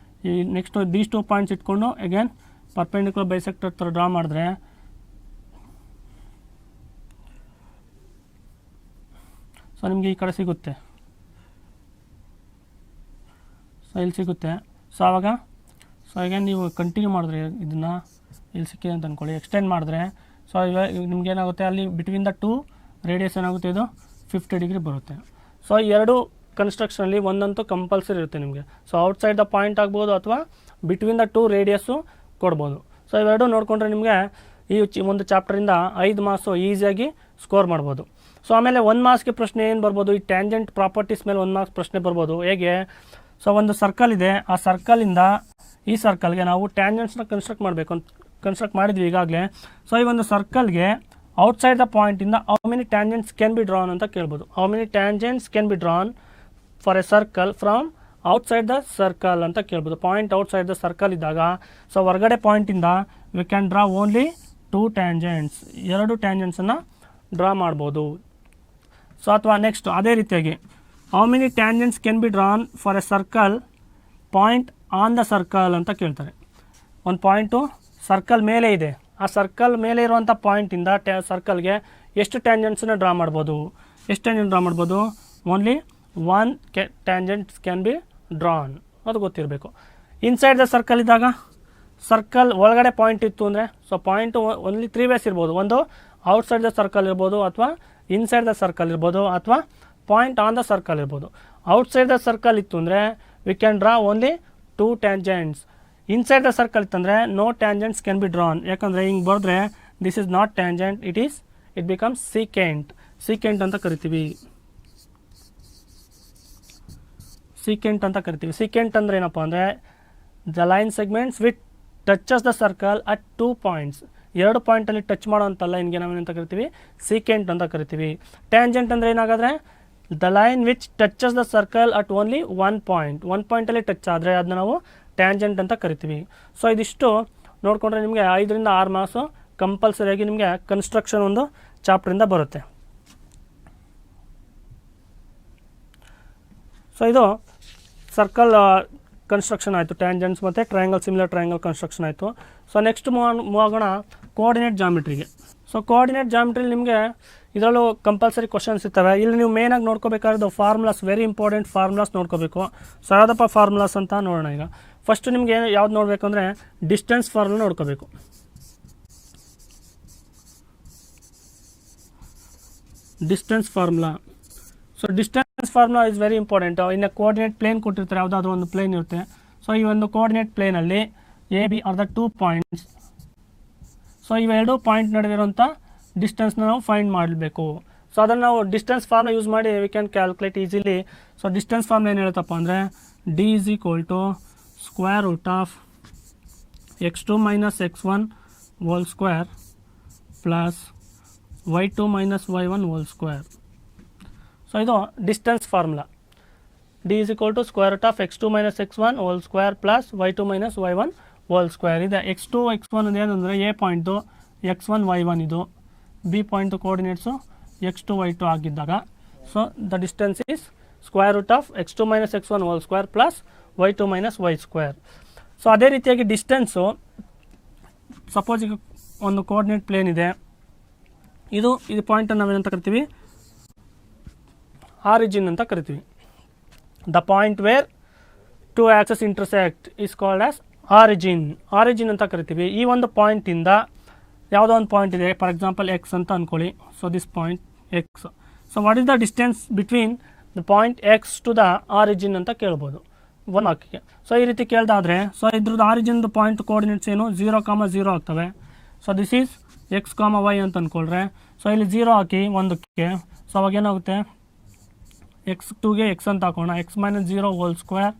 ಈ ನೆಕ್ಸ್ಟ್ ದೀಸ್ 2 ಪಾಯಿಂಟ್ಸ್ ಇಟ್ಕೊಂಡು ಅಗೇನ್ ಪರ್ಪೆಂಡಿಕ್ಯುಲರ್ ಬೈಸೆಕ್ಟರ್ ಥರ ಡ್ರಾ ಮಾಡಿದ್ರೆ ಸೊ ನಿಮಗೆ ಈ ಕಡೆ ಸಿಗುತ್ತೆ. ಇಲ್ಲಿ ಸಿಗುತ್ತೆ. ಸೊ ಆವಾಗ ಈಗ ನೀವು ಕಂಟಿನ್ಯೂ ಮಾಡಿದ್ರೆ ಇದನ್ನು ಇಲ್ಲಿ ಸಿಕ್ಕಿದೆ ಅಂತ ಅಂದ್ಕೊಳ್ಳಿ, ಎಕ್ಸ್ಟೆಂಡ್ ಮಾಡಿದ್ರೆ ಸೊ ಇವಾಗ ನಿಮ್ಗೇನಾಗುತ್ತೆ ಅಲ್ಲಿ ಬಿಟ್ವೀನ್ ದ ಟೂ ರೇಡಿಯಸ್ ಏನಾಗುತ್ತೆ, ಇದು 50 ಡಿಗ್ರಿ ಬರುತ್ತೆ. ಸೊ ಎರಡು ಕನ್ಸ್ಟ್ರಕ್ಷನಲ್ಲಿ ಒಂದಂತೂ ಕಂಪಲ್ಸರಿ ಇರುತ್ತೆ ನಿಮಗೆ. ಸೊ ಔಟ್ಸೈಡ್ ದ ಪಾಯಿಂಟ್ ಆಗ್ಬೋದು ಅಥವಾ ಬಿಟ್ವೀನ್ ದ ಟೂ ರೇಡಿಯಸ್ಸು ಕೊಡ್ಬೋದು. ಸೊ ಇವೆರಡು ನೋಡಿಕೊಂಡ್ರೆ ನಿಮಗೆ ಈ ಒಂದು ಚಾಪ್ಟರಿಂದ 5 ಮಾರ್ಕ್ಸು ಈಸಿಯಾಗಿ ಸ್ಕೋರ್ ಮಾಡ್ಬೋದು. ಸೊ ಆಮೇಲೆ 1 ಮಾರ್ಕ್ಸ್ಗೆ ಪ್ರಶ್ನೆ ಏನು ಬರ್ಬೋದು, ಈ ಟ್ಯಾಂಜೆಂಟ್ ಪ್ರಾಪರ್ಟೀಸ್ ಮೇಲೆ 1 ಮಾರ್ಕ್ಸ್ ಪ್ರಶ್ನೆ ಬರ್ಬೋದು. ಹೇಗೆ, ಸೊ ಒಂದು ಸರ್ಕಲ್ ಇದೆ, ಆ ಸರ್ಕಲಿಂದ ಈ ಸರ್ಕಲ್ಗೆ ನಾವು ಟ್ಯಾಂಜೆಂಟ್ಸ್ನ ಕನ್ಸ್ಟ್ರಕ್ಟ್ ಮಾಡಿದ್ವಿ ಈಗಾಗಲೇ. ಸೊ ಈ ಒಂದು ಸರ್ಕಲ್ಗೆ ಔಟ್ಸೈಡ್ ದ ಪಾಯಿಂಟಿಂದ how many tangents can be drawn ಅಂತ ಕೇಳ್ಬೋದು. How many tangents can be drawn for a circle from outside the circle ಅಂತ ಕೇಳ್ಬೋದು. ಪಾಯಿಂಟ್ ಔಟ್ಸೈಡ್ ದ ಸರ್ಕಲ್ ಇದ್ದಾಗ ಸೊ ಹೊರಗಡೆ ಪಾಯಿಂಟಿಂದ we can draw only 2 tangents, 2 ಟ್ಯಾಂಜೆಂಟ್ಸನ್ನು draw ಮಾಡ್ಬೋದು. ಸೊ ಅಥವಾ ನೆಕ್ಸ್ಟ್ ಅದೇ ರೀತಿಯಾಗಿ how many tangents can be drawn for a circle point on the circle ಅಂತ ಕೇಳ್ತಾರೆ. ಒಂದು ಪಾಯಿಂಟು ಸರ್ಕಲ್ ಮೇಲೆ ಇದೆ, ಆ ಸರ್ಕಲ್ ಮೇಲೆ ಇರುವಂಥ ಪಾಯಿಂಟಿಂದ ಸರ್ಕಲ್ಗೆ ಎಷ್ಟು ಟ್ಯಾಂಜೆಂಟ್ಸನ್ನ ಡ್ರಾ ಮಾಡ್ಬೋದು, ಎಷ್ಟು ಟ್ಯಾಂಜೆಂಟ್ ಡ್ರಾ ಮಾಡ್ಬೋದು, only 1 tangents can be drawn, ಅದು ಗೊತ್ತಿರಬೇಕು. ಇನ್ಸೈಡ್ ದ ಸರ್ಕಲ್ ಇದ್ದಾಗ ಸರ್ಕಲ್ ಒಳಗಡೆ ಪಾಯಿಂಟ್ ಇತ್ತು ಅಂದರೆ ಸೊ ಪಾಯಿಂಟು ಓನ್ಲಿ 3 ವೇಸ್ ಇರ್ಬೋದು. ಒಂದು ಔಟ್ಸೈಡ್ ದ ಸರ್ಕಲ್ ಇರ್ಬೋದು, ಅಥವಾ ಇನ್ಸೈಡ್ ದ ಸರ್ಕಲ್ ಇರ್ಬೋದು, ಅಥವಾ ಪಾಯಿಂಟ್ ಆನ್ ದ ಸರ್ಕಲ್ ಇರ್ಬೋದು. ಔಟ್ಸೈಡ್ ದ ಸರ್ಕಲ್ ಇತ್ತು ಅಂದರೆ we can draw only 2 tangents. Inside the circle ಇತ್ತಂದರೆ no tangents can be drawn. ಯಾಕಂದರೆ ಹಿಂಗೆ ಬರೆದ್ರೆ this is not tangent, it becomes secant ಅಂತ ಕರಿತೀವಿ. ಸೀಕೆಂಟ್ ಅಂದರೆ ಏನಪ್ಪ ಅಂದರೆ the line segments with touches the circle at 2 points. 2 ಪಾಯಿಂಟಲ್ಲಿ ಟಚ್ ಮಾಡೋಂಥ ಲೈನ್ಗೆ ನಾವೇನಂತ ಕರಿತೀವಿ, ಸೀಕೆಂಟ್ ಅಂತ ಕರಿತೀವಿ. ಟ್ಯಾಂಜೆಂಟ್ ಅಂದರೆ ಏನಾಗಾದರೆ the line which touches the circle at only 1 point, 1 ಪಾಯಿಂಟಲ್ಲಿ ಟಚ್ ಆದರೆ ಅದನ್ನ ನಾವು ಟ್ಯಾಂಜೆಂಟ್ ಅಂತ ಕರಿತೀವಿ. ಸೊ ಇದಿಷ್ಟು ನೋಡಿಕೊಂಡ್ರೆ ನಿಮಗೆ 5ರಿಂದ 6 ಮಾರ್ಕ್ಸು ಕಂಪಲ್ಸರಿಯಾಗಿ ನಿಮಗೆ ಕನ್ಸ್ಟ್ರಕ್ಷನ್ ಒಂದು ಚಾಪ್ಟ್ರಿಂದ ಬರುತ್ತೆ. ಸೊ ಇದು ಸರ್ಕಲ್ ಕನ್ಸ್ಟ್ರಕ್ಷನ್ ಆಯಿತು, ಟ್ಯಾಂಜೆಂಟ್ಸ್ ಮತ್ತು ಟ್ರಯಾಂಗಲ್, ಸಿಮಿಲರ್ ಟ್ರಯಾಂಗಲ್ ಕನ್ಸ್ಟ್ರಕ್ಷನ್ ಆಯಿತು. ಸೊ ನೆಕ್ಸ್ಟ್ ಮೂವ್ ಆಗೋಣ ಕೋಆರ್ಡಿನೇಟ್ ಜಾಮಿಟ್ರಿಗೆ. ಸೊ ಕೋಆರ್ಡಿನೇಟ್ ಜಾಮಿಟ್ರಿಲಿ ನಿಮಗೆ ಇದರಲ್ಲೂ ಕಂಪಲ್ಸರಿ ಕ್ವಶನ್ಸ್ ಇರ್ತವೆ. ಇಲ್ಲಿ ನೀವು ಮೇನಾಗಿ ನೋಡ್ಕೋಬೇಕಾದ್ರೆ ಫಾರ್ಮುಲಾಸ್, ವೆರಿ ಇಂಪಾರ್ಟೆಂಟ್ ಫಾರ್ಮುಲಾಸ್ ನೋಡ್ಕೋಬೇಕು. ಸೊ ಯಾವುದಪ್ಪ ಫಾರ್ಮುಲಾಸ್ ಅಂತ ನೋಡೋಣ. ಈಗ ಫಸ್ಟ್ ನಿಮಗೆ ಯಾವ್ದು ನೋಡಬೇಕು ಅಂದರೆ ಡಿಸ್ಟೆನ್ಸ್ ಫಾರ್ಮುಲಾ ನೋಡ್ಕೋಬೇಕು. Distance formula. So distance formula is very important. ಇನ್ನು ಕೋಆರ್ಡಿನೇಟ್ ಪ್ಲೇನ್ ಕೊಟ್ಟಿರ್ತಾರೆ, ಯಾವುದಾದ್ರೂ ಒಂದು ಪ್ಲೇನ್ ಇರುತ್ತೆ. ಸೊ ಈ ಒಂದು ಕೋಆರ್ಡಿನೇಟ್ ಪ್ಲೇನಲ್ಲಿ A B are the 2 points. So ಇವೆರಡು ಪಾಯಿಂಟ್ ನಡುವೆ ಇರುವಂಥ ಡಿಸ್ಟೆನ್ಸ್ನ ನಾವು ಫೈಂಡ್ ಮಾಡಬೇಕು. ಸೊ ಅದನ್ನು ನಾವು ಡಿಸ್ಟೆನ್ಸ್ ಫಾರ್ಮುಲಾ ಯೂಸ್ ಮಾಡಿ we can calculate easily. So distance formula ಏನು ಹೇಳುತ್ತಪ್ಪ ಅಂದರೆ D is equal to square root of x2 minus x1 whole square plus y2 minus y1 whole square. So ಇದು distance formula. D is equal to square root of x2 minus x1 whole square plus y2 minus y1 whole square. ಇದೆ x2 x1 ಏನಂದರೆ A point, x1 y1 ಇದು, B point ಕೋಆರ್ಡಿನೇಟ್ಸು x2 y2 ಆಗಿದ್ದಾಗ so the distance is square root of x2 minus x1 whole square plus y2 minus y square. So ಅದೇ ರೀತಿಯಾಗಿ distance suppose ಈಗ ಒಂದು coordinate plane ಇದೆ, ಇದು ಪಾಯಿಂಟನ್ನು ನಾವೇನಂತ ಕರಿತೀವಿ, ಆರಿಜಿನ್ ಅಂತ ಕರಿತೀವಿ. The point where 2 axes intersect is called as origin ಅಂತ ಕರಿತೀವಿ. ಈ ಒಂದು ಪಾಯಿಂಟಿಂದ ಯಾವುದೋ ಒಂದು ಪಾಯಿಂಟ್ ಇದೆ, ಫಾರ್ ಎಕ್ಸಾಂಪಲ್ ಎಕ್ಸ್ ಅಂತ ಅಂದ್ಕೊಳ್ಳಿ. So this point X. So what is the distance between the point X to the origin ಅಂತ ಕೇಳ್ಬೋದು 1 ಮಾರ್ಕಿಗೆ. ಸೊ ಈ ರೀತಿ ಕೇಳ್ದಾದ್ರೆ ಸೊ ಇದ್ರದ್ದು ಆರಿಜಿನ್ದು ಪಾಯಿಂಟ್ ಕೋಆರ್ಡಿನೇಟ್ಸ್ ಏನು 0,0 ಆಗ್ತವೆ. So this is x, y ಅಂತ ಅಂದ್ಕೊಳ್ರೆ. ಸೊ ಇಲ್ಲಿ 0 ಹಾಕಿ 1ಕ್ಕೆ. ಸೊ ಅವಾಗ ಏನಾಗುತ್ತೆ, x2ಗೆ x ಅಂತ ಹಾಕೋಣ, x minus 0 whole square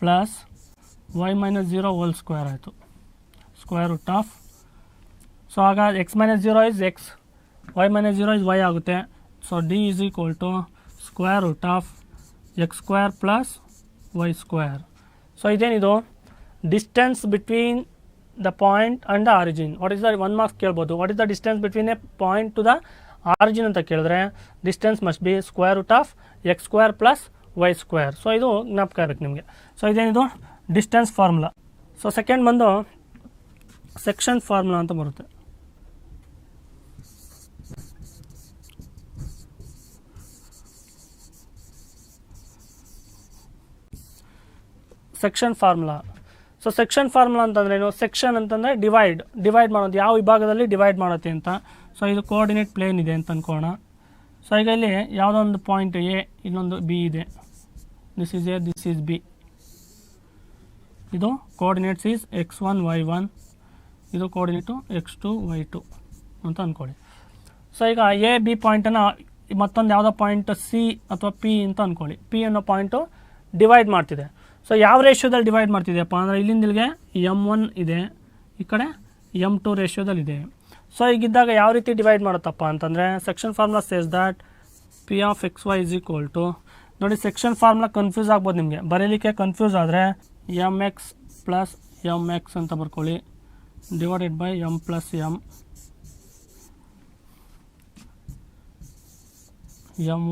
plus y minus 0 whole square ಆಯಿತು, ಸ್ಕ್ವೇರ್ ರೂಟ್ ಆಫ್. ಸೊ ಆಗ x minus 0 is x, y minus 0 is y ಆಗುತ್ತೆ. So D is equal to square root of x square plus y square. So ಇದೇನಿದು distance between the point and the origin. What is the 1 marks ಕೇಳ್ಬೋದು. What is the distance between a point to the origin ಅಂತ ಕೇಳಿದ್ರೆ distance must be square root of x square plus y square. So ಇದು ಜ್ಞಾಪಕ ಇರಬೇಕು ನಿಮಗೆ. So ಇದೇನಿದು distance formula. So second ಬಂದು section formula ಅಂತ ಬರುತ್ತೆ. Section formula. So section formula ಅಂತಂದ್ರೆ ಏನು, ಸೆಕ್ಷನ್ ಅಂತಂದರೆ ಡಿವೈಡ್ ಮಾಡೋದು, ಯಾವ ವಿಭಾಗದಲ್ಲಿ ಡಿವೈಡ್ ಮಾಡುತ್ತೆ ಅಂತ. ಸೊ ಇದು ಕೋಆರ್ಡಿನೇಟ್ ಪ್ಲೇನ್ ಇದೆ ಅಂತ ಅಂದ್ಕೋಣ. ಸೊ ಈಗ ಇಲ್ಲಿ ಯಾವುದೋ ಒಂದು ಪಾಯಿಂಟ್ ಎ, ಇನ್ನೊಂದು ಬಿ ಇದೆ. This is A, this is B. ಇದು ಕೋಆರ್ಡಿನೇಟ್ಸ್ ಈಸ್ x1 y1, ಇದು ಕೋಆರ್ಡಿನೇಟು x2 y2 ಅಂತ ಅಂದ್ಕೊಳ್ಳಿ. ಸೊ ಈಗ ಎ ಬಿ ಪಾಯಿಂಟನ್ನು ಮತ್ತೊಂದು ಯಾವುದೋ ಪಾಯಿಂಟ್ ಸಿ ಅಥವಾ ಪಿ ಅಂತ ಅಂದ್ಕೊಳ್ಳಿ. ಪಿ ಅನ್ನೋ ಪಾಯಿಂಟು ಡಿವೈಡ್ ಮಾಡ್ತಿದೆ. ಸೊ ಯಾವ ರೇಷ್ಯೋದಲ್ಲಿ ಡಿವೈಡ್ ಮಾಡ್ತಿದೆಯಪ್ಪ ಅಂದರೆ ಇಲ್ಲಿಂದ ಇಲ್ಲಿಗೆ m1 ಇದೆ, ಈ ಕಡೆ m2 ರೇಷ್ಯೋದಲ್ಲಿದೆ. ಸೊ ಈಗಿದ್ದಾಗ ಯಾವ ರೀತಿ ಡಿವೈಡ್ ಮಾಡುತ್ತಪ್ಪ ಅಂತಂದರೆ section formula says that P of X Y is equal to, ನೋಡಿ ಸೆಕ್ಷನ್ ಫಾರ್ಮುಲಾ ಕನ್ಫ್ಯೂಸ್ ಆಗ್ಬೋದು ನಿಮಗೆ, ಬರೀಲಿಕ್ಕೆ ಕನ್ಫ್ಯೂಸ್ ಆದರೆ M X plus M X ಅಂತ ಬರ್ಕೊಳ್ಳಿ, divided by M plus M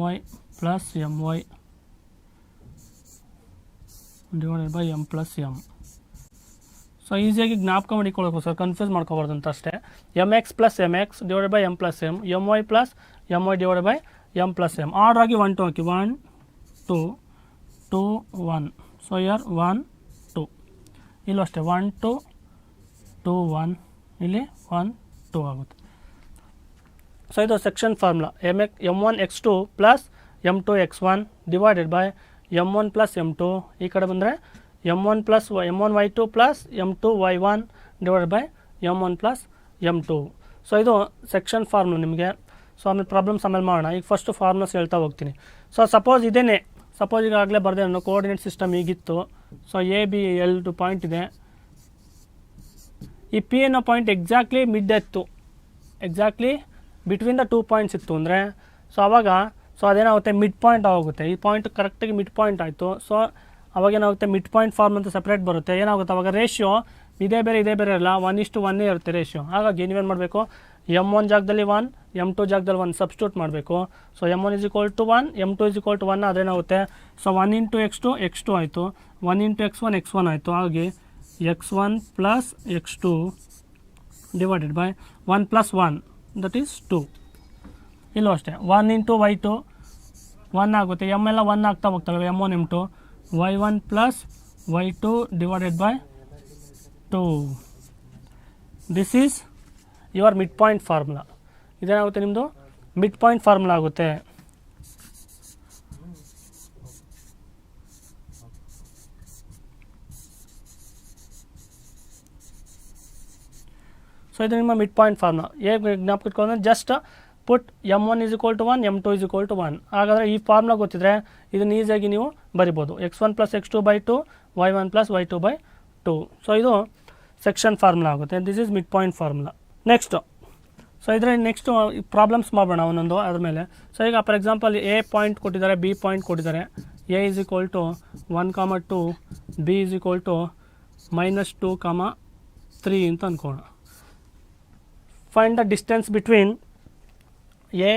Y plus M Y divided by M plus M. So ಈಸಿಯಾಗಿ ಜ್ಞಾಪಕ ಮಾಡಿಕೊಳ್ಳೋಕೆ ಸರ್, ಕನ್ಫ್ಯೂಸ್ ಮಾಡ್ಕೋಬಾರ್ದು ಅಂತ ಅಷ್ಟೇ. M X plus M X divided by M plus M, M Y plus M Y divided by M plus M. Order ಆಗಿ 1 2 ಹಾಕಿ, 1 2 2 1. So here 1 2, ಇಲ್ಲೂ ಅಷ್ಟೇ 1 2 2 1, ಇಲ್ಲಿ 1 2 ಆಗುತ್ತೆ. ಸೊ ಇದು section formula. M one x2 plus m2 x1 divided by m1 plus m2, ಈ ಕಡೆ ಬಂದರೆ m1 plus m1 y2 plus m2 y1 divided by m1 plus m2. So ಇದು ಸೆಕ್ಷನ್ ಫಾರ್ಮುಲಾ ನಿಮಗೆ. ಸೊ ಆಮೇಲೆ ಪ್ರಾಬ್ಲಮ್ಸ್ ಆಮೇಲೆ ಮಾಡೋಣ. ಈಗ ಫಸ್ಟ್ ಫಾರ್ಮುಲಾಸ್ ಹೇಳ್ತಾ ಹೋಗ್ತೀನಿ. ಸೊ ಸಪೋಸ್ ಇದೇನೆ, ಸಪೋಸ್ ಈಗಾಗಲೇ ಬರದೆ ನಾನು ಕೋಆರ್ಡಿನೇಟ್ ಸಿಸ್ಟಮ್ ಈಗಿತ್ತು. ಸೊ ಎ ಬಿ ಎರಡು ಪಾಯಿಂಟ್ ಇದೆ. ಈ ಪಿ ಅನ್ನೋ ಪಾಯಿಂಟ್ ಎಕ್ಸಾಕ್ಟ್ಲಿ ಮಿಡ್ ಎತ್ತು, ಎಕ್ಸಾಕ್ಟ್ಲಿ ಬಿಟ್ವೀನ್ ದ 2 ಪಾಯಿಂಟ್ಸ್ ಇತ್ತು ಅಂದರೆ, ಸೊ ಆವಾಗ ಸೊ ಅದೇನಾಗುತ್ತೆ, ಮಿಡ್ ಪಾಯಿಂಟ್ ಆಗೋಗುತ್ತೆ. ಈ ಪಾಯಿಂಟ್ ಕರೆಕ್ಟಾಗಿ ಮಿಡ್ ಪಾಯಿಂಟ್ ಆಯಿತು. ಸೊ ಅವಾಗೇನಾಗುತ್ತೆ, ಮಿಡ್ ಪಾಯಿಂಟ್ ಫಾರ್ಮ್ ಅಂತ ಸಪ್ರೇಟ್ ಬರುತ್ತೆ. ಏನಾಗುತ್ತೆ ಅವಾಗ ರೇಷಿಯೋ ಇದೇ ಬೇರೆ ಇರಲ್ಲ, 1:1 ಇರುತ್ತೆ ರೇಷಿಯೋ. ಹಾಗಾಗಿ ನೀವೇನು ಮಾಡಬೇಕು, m1 ಜಾಗದಲ್ಲಿ 1, m2 ಜಾಗದಲ್ಲಿ 1 ಸಬ್ಸ್ಟಿಟ್ಯೂಟ್ ಮಾಡಬೇಕು. ಸೊ m1 = 1, m2 = 1 ಅದೇನಾಗುತ್ತೆ. ಸೊ 1 × x2 x2 ಆಯಿತು, 1 × x1 x1 ಆಯಿತು. ಹಾಗಾಗಿ x1 plus x2 divided by 1 plus 1 that is 2. ಇಲ್ಲೂ ಅಷ್ಟೇ 1 × y2 1 ಆಗುತ್ತೆ, m ಎಲ್ಲ 1 ಆಗ್ತಾ ಹೋಗ್ತವೆ, m1 m2, y1 plus y2 divided by 2. This is your mid point formula. ಇದೇನಾಗುತ್ತೆ, ನಿಮ್ಮದು ಮಿಡ್ ಪಾಯಿಂಟ್ ಫಾರ್ಮುಲಾ ಆಗುತ್ತೆ. ಸೊ ಇದು ನಿಮ್ಮ ಮಿಡ್ ಪಾಯಿಂಟ್ ಫಾರ್ಮುಲಾ. ಹೇಗೆ ಜ್ಞಾಪಕ ಇಟ್ಕೊಂಡ್ರೆ ಜಸ್ಟ್ ಪುಟ್ m1 = 1, m2 = 1. ಹಾಗಾದರೆ ಈ ಫಾರ್ಮುಲಾ ಗೊತ್ತಿದ್ರೆ ಇದನ್ನು ಈಸಿಯಾಗಿ ನೀವು ಬರಿಬೋದು. x1 plus x2 by 2, y1 plus y2 by 2. So ಇದು ಸೆಕ್ಷನ್ ಫಾರ್ಮುಲಾ ಆಗುತ್ತೆ. This is mid point formula. Next, so ಇದರ ನೆಕ್ಸ್ಟು ಪ್ರಾಬ್ಲಮ್ಸ್ ಮಾಡೋಣ ಒಂದೊಂದು ಅದ್ರ ಮೇಲೆ. ಸೊ ಈಗ ಫಾರ್ ಎಕ್ಸಾಂಪಲ್ ಎ ಪಾಯಿಂಟ್ ಕೊಟ್ಟಿದ್ದಾರೆ, ಬಿ ಪಾಯಿಂಟ್ ಕೊಟ್ಟಿದ್ದಾರೆ. ಎ = 1, 2, ಬಿ = -2, 3 ಅಂತ ಅಂದ್ಕೋಣ. Find the distance between A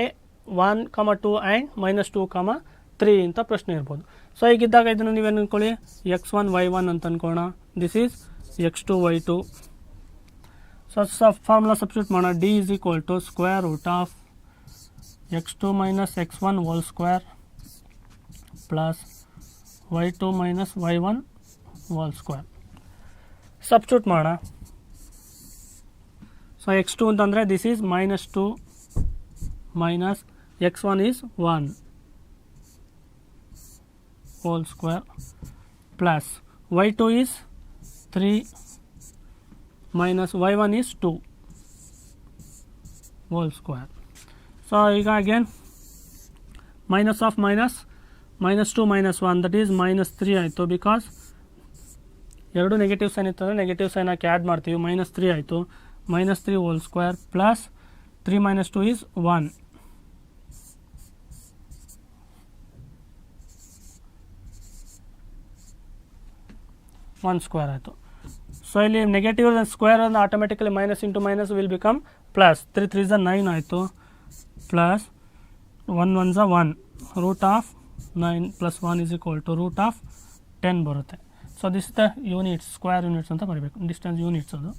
1, 2 and -2, 3 ಅಂತ ಪ್ರಶ್ನೆ ಇರ್ಬೋದು. ಸೊ ಹೀಗಿದ್ದಾಗ ಇದನ್ನು ನೀವೇನು ಅಂದ್ಕೊಳ್ಳಿ, x1 y1 ಅಂತ ಅಂದ್ಕೋಣ. This is x2 y2. So formula substitute ಮಾಡೋಣ. d = √(x2 - x1) whole square plus y2 - y1 whole square. Substitute ಮಾಡೋಣ. ಸೊ x2 ಅಂತಂದರೆ this is -2 minus x1 is 1 whole square plus y2 is 3 minus y1 is 2 whole square. So ಈಗ again minus of minus, -2 - 1 that is -3 ಆಯಿತು. Because ಎರಡು negative sign ಇತ್ತು ಅಂದರೆ negative sign ಹಾಕಿ add ಮಾಡ್ತೀವಿ. -3 ಆಯಿತು. -3 hole square plus 3 - 2 is 1. 1 square ಆಯಿತು. So ಇಲ್ಲಿ negative square ಅಂದರೆ automatically minus into minus will become plus. 3 3 = 9 ಆಯಿತು. ಪ್ಲಸ್ 1 1 = 1, √9 ಪ್ಲಸ್ 1 = √10 ಬರುತ್ತೆ. So this is the units, square units ಅಂತ ಬರೀಬೇಕು, ಡಿಸ್ಟೆನ್ಸ್ ಯೂನಿಟ್ಸ್ ಅದು.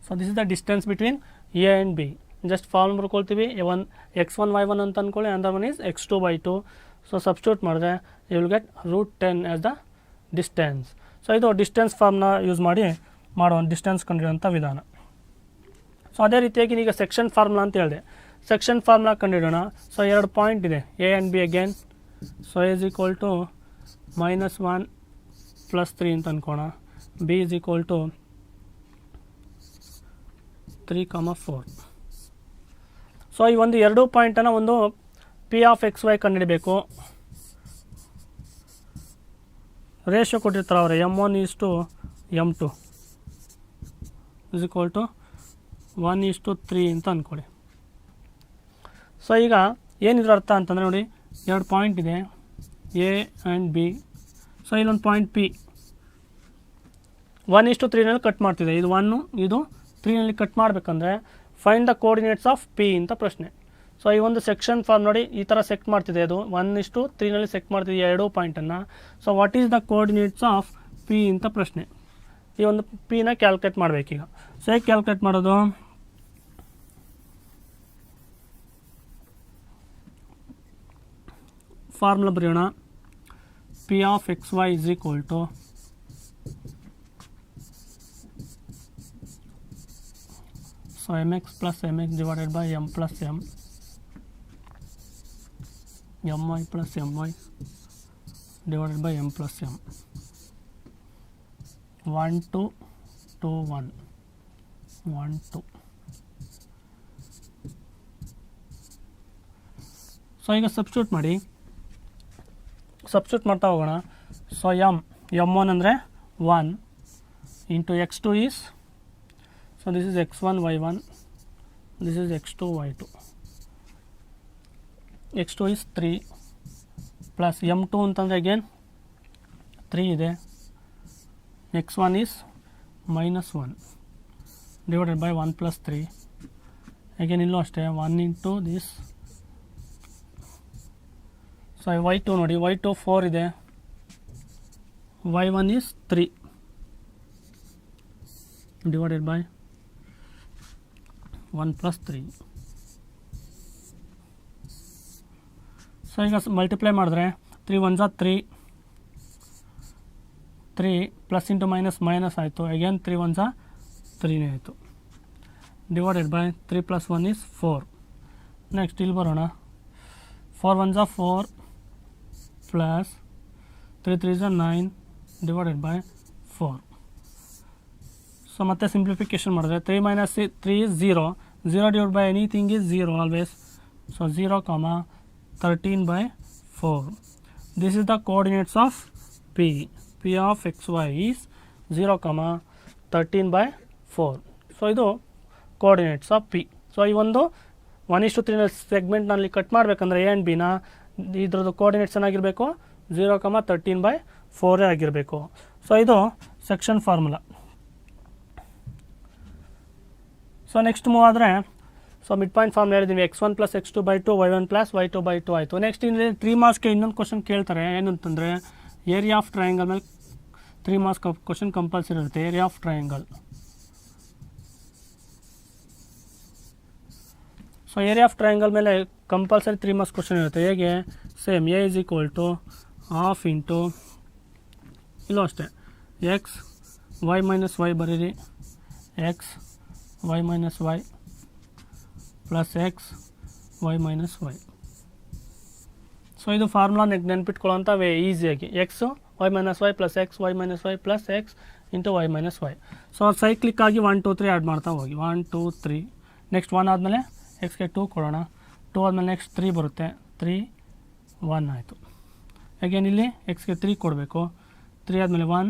So this is the distance between A and B. Just form ಬರ್ಕೊಳ್ತೀವಿ. x1 y1 ಅಂತ ಅಂದ್ಕೊಳ್ಳಿ, ಅಂದರ್ one is x2 by 2. So substitute ಮಾಡಿದ್ರೆ you will get √10 as the distance. So ಇದು distance ಫಾರ್ಮ್ನ ಯೂಸ್ ಮಾಡಿ ಮಾಡೋ ಡಿಸ್ಟೆನ್ಸ್ ಕಂಡುಹಿಡಿಯುವಂಥ ವಿಧಾನ. ಸೊ ಅದೇ ರೀತಿಯಾಗಿ ಈಗ ಸೆಕ್ಷನ್ ಫಾರ್ಮುಲಾ ಅಂತ ಹೇಳಿದೆ. ಸೆಕ್ಷನ್ ಫಾರ್ಮುಲಾ ಕಂಡುಹಿಡೋಣ. ಸೊ 2 ಪಾಯಿಂಟ್ ಇದೆ, A and B again. So A is equal to -1 + 3 ಅಂತ ಅಂದ್ಕೋಣ. B is equal to 3, 4. So ಈ ಒಂದು 2 ಪಾಯಿಂಟನ್ನು ಒಂದು P(x(y) ಕಂಡುಹಿಡಬೇಕು. ರೇಷಿಯೋ ಕೊಟ್ಟಿರ್ತಾರೆ ಅವರೇ, m1:m2 ಇಸ್ ಈಕ್ವಲ್ ಟು 1:3 ಅಂತ ಅಂದ್ಕೊಳ್ಳಿ. ಸೊ ಈಗ ಏನಿದ್ರ ಅರ್ಥ ಅಂತಂದರೆ ನೋಡಿ, 2 ಪಾಯಿಂಟ್ ಇದೆ, ಎ ಆ್ಯಂಡ್ ಬಿ. ಸೊ ಇಲ್ಲೊಂದು ಪಾಯಿಂಟ್ ಪಿ 1:3ನಲ್ಲಿ ಕಟ್ ಮಾಡ್ತಿದೆ. ಇದು 1, ಇದು 3ನಲ್ಲಿ ಕಟ್ ಮಾಡಬೇಕಂದ್ರೆ find the coordinates of P ಅಂತ ಪ್ರಶ್ನೆ. ಸೊ ಈ ಒಂದು ಸೆಕ್ಷನ್ ಫಾರ್ಮ್ ನೋಡಿ, ಈ ಥರ ಸೆಕ್ಟ್ ಮಾಡ್ತಿದೆ. ಅದು 1:3ನಲ್ಲಿ ಸೆಕ್ಟ್ ಮಾಡ್ತಿದೆ 2 ಪಾಯಿಂಟನ್ನು. So what is the coordinates of P ಅಂತ ಪ್ರಶ್ನೆ. ಈ ಒಂದು ಪಿನ ಕ್ಯಾಲ್ಕುಲೇಟ್ ಮಾಡಬೇಕೀಗ. ಸೊ ಹೇಗೆ ಕ್ಯಾಲ್ಕುಲೇಟ್ ಮಾಡೋದು? ಫಾರ್ಮುಲಾ ಬರೆಯೋಣ. P(x(y) is equal to mx + mx divided by m + m, my + my divided by m + m. 1 2 2 1 1 2. So ಈಗ ಸಬ್ಸ್ಟಿಟ್ಯೂಟ್ ಮಾಡ್ತಾ ಹೋಗೋಣ. ಸೊ m1 ಅಂದರೆ 1 into x2 is, so this is x1 y1, this is x2 y2. x2 is 3 plus m2 ಅಂತಂದರೆ again 3 ಇದೆ, x1 is -1 divided by 1 + 3. Again ಇಲ್ಲೂ ಅಷ್ಟೇ 1 into this. So y2 ನೋಡಿ, y2 4 ಇದೆ, y1 is 3 divided by 1 + 3. So ಈಗ multiply ಮಾಡಿದ್ರೆ 3 × 1 = 3, 3 plus into minus minus ಆಯಿತು. Again 3 × 1 = 3 ಆಯಿತು ಡಿವೈಡೆಡ್ ಬೈ 3 + 1 ಈಸ್ 4. ನೆಕ್ಸ್ಟ್ ಇಲ್ಲಿ ಬರೋಣ. 4 × 1 = 4 ಪ್ಲಸ್ 3 × 3 = 9 ಡಿವೈಡೆಡ್ ಬೈ 4. ಸೊ ಮತ್ತೆ ಸಿಂಪ್ಲಿಫಿಕೇಶನ್ ಮಾಡಿದ್ರೆ 3 - 3 is 0. 0 divided by anything is 0 always. So 0, 13/4. This is the coordinates of P. P(x(y) is 0, 13/4. So ಇದು coordinates of P. So ಈ ಒಂದು 1:3 ಸೆಗ್ಮೆಂಟ್ನಲ್ಲಿ cut ಮಾಡಬೇಕಂದ್ರೆ A and ಬಿನ ಇದ್ರದ್ದು coordinates ಏನಾಗಿರಬೇಕು? 0, 13/4 ಆಗಿರಬೇಕು. ಸೊ ಇದು section formula. So next move ಆದರೆ, ಸೊ ಮಿಡ್ ಪಾಯಿಂಟ್ ಫಾರ್ಮ್ ಹೇಳಿದ್ದೀವಿ, x1 + x2/2 y1 + y2/2 ಆಯಿತು. ನೆಕ್ಸ್ಟ್ ಇಲ್ಲಿ 3 ಮಾರ್ಕ್ಸ್ಗೆ ಇನ್ನೊಂದು ಕ್ವಶನ್ ಕೇಳ್ತಾರೆ. ಏನಂತಂದರೆ ಏರಿಯಾ ಆಫ್ ಟ್ರಯಾಂಗಲ್ ಮೇಲೆ 3 ಮಾರ್ಕ್ಸ್ ಕ್ವಶನ್ ಕಂಪಲ್ಸರಿ ಇರುತ್ತೆ. Area of triangle. So area of triangle ಮೇಲೆ ಕಂಪಲ್ಸರಿ 3 ಮಾರ್ಕ್ಸ್ ಕ್ವಶನ್ ಇರುತ್ತೆ. ಹೇಗೆ? Same A is equal to half into, ಇಲ್ಲೂ ಅಷ್ಟೇ, ಎಕ್ಸ್ ವೈ ಮೈನಸ್ ವೈ ಬರೀರಿ, X y minus y plus x y minus y. So ಇದು formula ನೆನ್ಪಿಟ್ಕೊಳ್ಳೋಂಥ way ಈಸಿಯಾಗಿ. X y minus y plus x y minus y plus x into y minus y. So cyclic ಆಗಿ 1 2 3 add ಮಾಡ್ತಾ ಹೋಗಿ. 1 2 3. Next 1 ಆದಮೇಲೆ ಎಕ್ಸ್ಗೆ 2 ಕೊಡೋಣ. 2 ಆದಮೇಲೆ next 3 ಬರುತ್ತೆ. 3 1 ಆಯಿತು. ಅಗೇನ್ ಇಲ್ಲಿ ಎಕ್ಸ್ಗೆ 3 ಕೊಡಬೇಕು. 3 ಆದಮೇಲೆ 1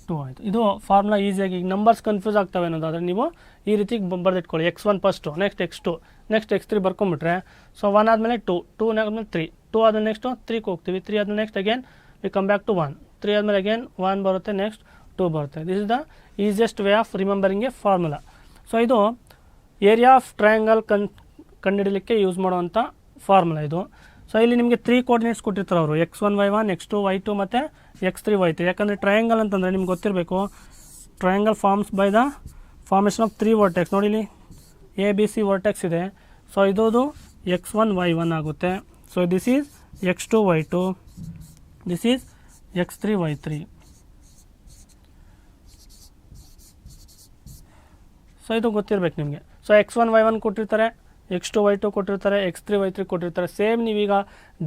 2 ಆಯಿತು. ಇದು ಫಾರ್ಮುಲಾ ಈಸಿಯಾಗಿ. ಈಗ ನಂಬರ್ಸ್ ಕನ್ಫ್ಯೂಸ್ ಆಗ್ತವೆ ಅನ್ನೋದಾದರೆ ನೀವು ಈ ರೀತಿ ಬರೆದಿಟ್ಕೊಳ್ಳಿ. x1 first, next x2, next x3 ಬರ್ಕೊಂಬಿಟ್ರೆ, ಸೊ 1 ಆದಮೇಲೆ 2, 2 ಆದಮೇಲೆ 3, 2 ಆದಮೇಲೆ ನೆಕ್ಸ್ಟು 3ಗೆ ಹೋಗ್ತೀವಿ. 3 ಆದಮೇಲೆ next again we come back to 1, 3 ಆದಮೇಲೆ ಅಗೇನ್ 1 ಬರುತ್ತೆ, ನೆಕ್ಸ್ಟ್ 2 ಬರುತ್ತೆ. This is the easiest way of remembering a formula. So ಇದು ಏರಿಯಾ ಆಫ್ ಟ್ರಯಾಂಗಲ್ ಕಂಡುಹಿಡಲಿಕ್ಕೆ ಯೂಸ್ ಮಾಡುವಂಥ ಫಾರ್ಮುಲಾ ಇದು. ಸೊ ಇಲ್ಲಿ ನಿಮಗೆ 3 ಕೋಆರ್ಡಿನೇಟ್ಸ್ ಕೊಟ್ಟಿರ್ತಾರೆ ಅವರು, x1 y1 x2 y2 ಮತ್ತು x3 y3. ಯಾಕಂದರೆ ಟ್ರಯಾಂಗಲ್ ಅಂತಂದರೆ ನಿಮ್ಗೆ ಗೊತ್ತಿರಬೇಕು, triangle forms by the formation of 3 vertex. ನೋಡಿ ಇಲ್ಲಿ ABC ವರ್ಟೆಕ್ಸ್ ಇದೆ. ಸೊ ಇದು x1 y1 ಆಗುತ್ತೆ. So this is x2 y2, this is x3 y3. So ಇದು ಗೊತ್ತಿರಬೇಕು ನಿಮಗೆ. ಸೊ x1 y1 ಕೊಟ್ಟಿರ್ತಾರೆ, x2 y2 ಕೊಟ್ಟಿರ್ತಾರೆ, x3 y3 ಕೊಟ್ಟಿರ್ತಾರೆ. ಸೇಮ್ ನೀವೀಗ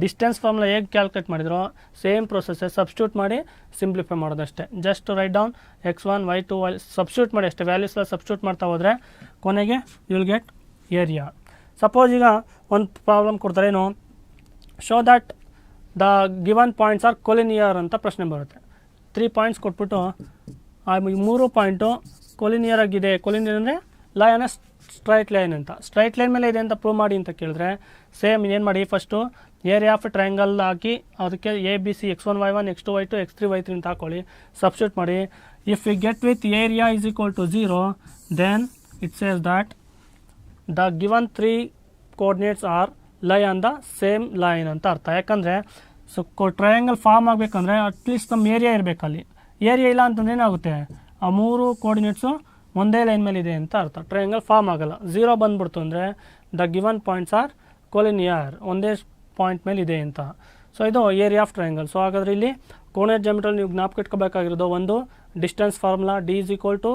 ಡಿಸ್ಟೆನ್ಸ್ ಫಾರ್ಮುಲಾ ಹೇಗೆ ಕ್ಯಾಲ್ಕುಲೇಟ್ ಮಾಡಿದ್ರೋ ಸೇಮ್ ಪ್ರೊಸೆಸ್ಸೇ, ಸಬ್ಸ್ಟಿಟ್ಯೂಟ್ ಮಾಡಿ ಸಿಂಪ್ಲಿಫೈ ಮಾಡೋದಷ್ಟೇ. Just write down x1 y2 substitute ಮಾಡಿ ಅಷ್ಟೇ, ವ್ಯಾಲ್ಯೂಸ್ ಎಲ್ಲ ಸಬ್ಸ್ಟಿಟ್ಯೂಟ್ ಮಾಡ್ತಾ ಹೋದರೆ ಕೊನೆಗೆ you will get area. Suppose ಈಗ ಒಂದು ಪ್ರಾಬ್ಲಮ್ ಕೊಡ್ತಾರೆ, ಏನು, show that the given points are collinear ಅಂತ ಪ್ರಶ್ನೆ ಬರುತ್ತೆ. 3 ಪಾಯಿಂಟ್ಸ್ ಕೊಟ್ಬಿಟ್ಟು ಆ 3 ಪಾಯಿಂಟು ಕೊಲಿನಿಯರ್ ಆಗಿದೆ. ಕೊಲಿನಿಯರ್ ಅಂದರೆ ಲೈನ್ ಸ್ಟ್ರೈಟ್ ಲೈನ್ ಅಂತ, ಸ್ಟ್ರೈಟ್ ಲೈನ್ ಮೇಲೆ ಇದೆ ಅಂತ ಪ್ರೂವ್ ಮಾಡಿ ಅಂತ ಕೇಳಿದ್ರೆ ಸೇಮ್ ಏನು ಮಾಡಿ, ಫಸ್ಟು ಏರಿಯಾ ಆಫ್ ಟ್ರಯಾಂಗಲ್ ಹಾಕಿ ಅದಕ್ಕೆ ABC x1 y1 x2 y2 x3 y3 ಅಂತ ಹಾಕೊಳ್ಳಿ, ಸಬ್ಸ್ಟಿಟ್ಯೂಟ್ ಮಾಡಿ. If you get with area is equal to 0 then it says that the given 3 coordinates are lie on the same line ಅಂತ ಅರ್ಥ. ಯಾಕಂದರೆ so triangle form ಆಗಬೇಕಂದ್ರೆ at least ನಮ್ಮ area ಇರಬೇಕಲ್ಲಿ. Area ಇಲ್ಲ ಅಂತಂದ್ರೆ ಏನಾಗುತ್ತೆ, ಆ 3 ಕೋಆರ್ಡಿನೇಟ್ಸು ಒಂದೇ ಲೈನ್ ಮೇಲೆ ಇದೆ ಅಂತ ಅರ್ಥ. ಟ್ರಯಾಂಗಲ್ ಫಾರ್ಮ್ ಆಗಲ್ಲ. 0 ಬಂದ್ಬಿಡ್ತು ಅಂದರೆ the given points are collinear, ಒಂದೇ ಪಾಯಿಂಟ್ ಮೇಲೆ ಇದೆ ಅಂತ. ಸೊ ಇದು ಏರಿಯಾ ಆಫ್ ಟ್ರಯಾಂಗಲ್. ಸೊ ಹಾಗಾದರೆ ಇಲ್ಲಿ ಕೋಣೆ ಜಾಮಿಟ್ರಲ್ಲಿ ನೀವು ಜ್ಞಾಪಕ ಇಟ್ಕೋಬೇಕಾಗಿರೋದು, ಒಂದು distance formula d is equal to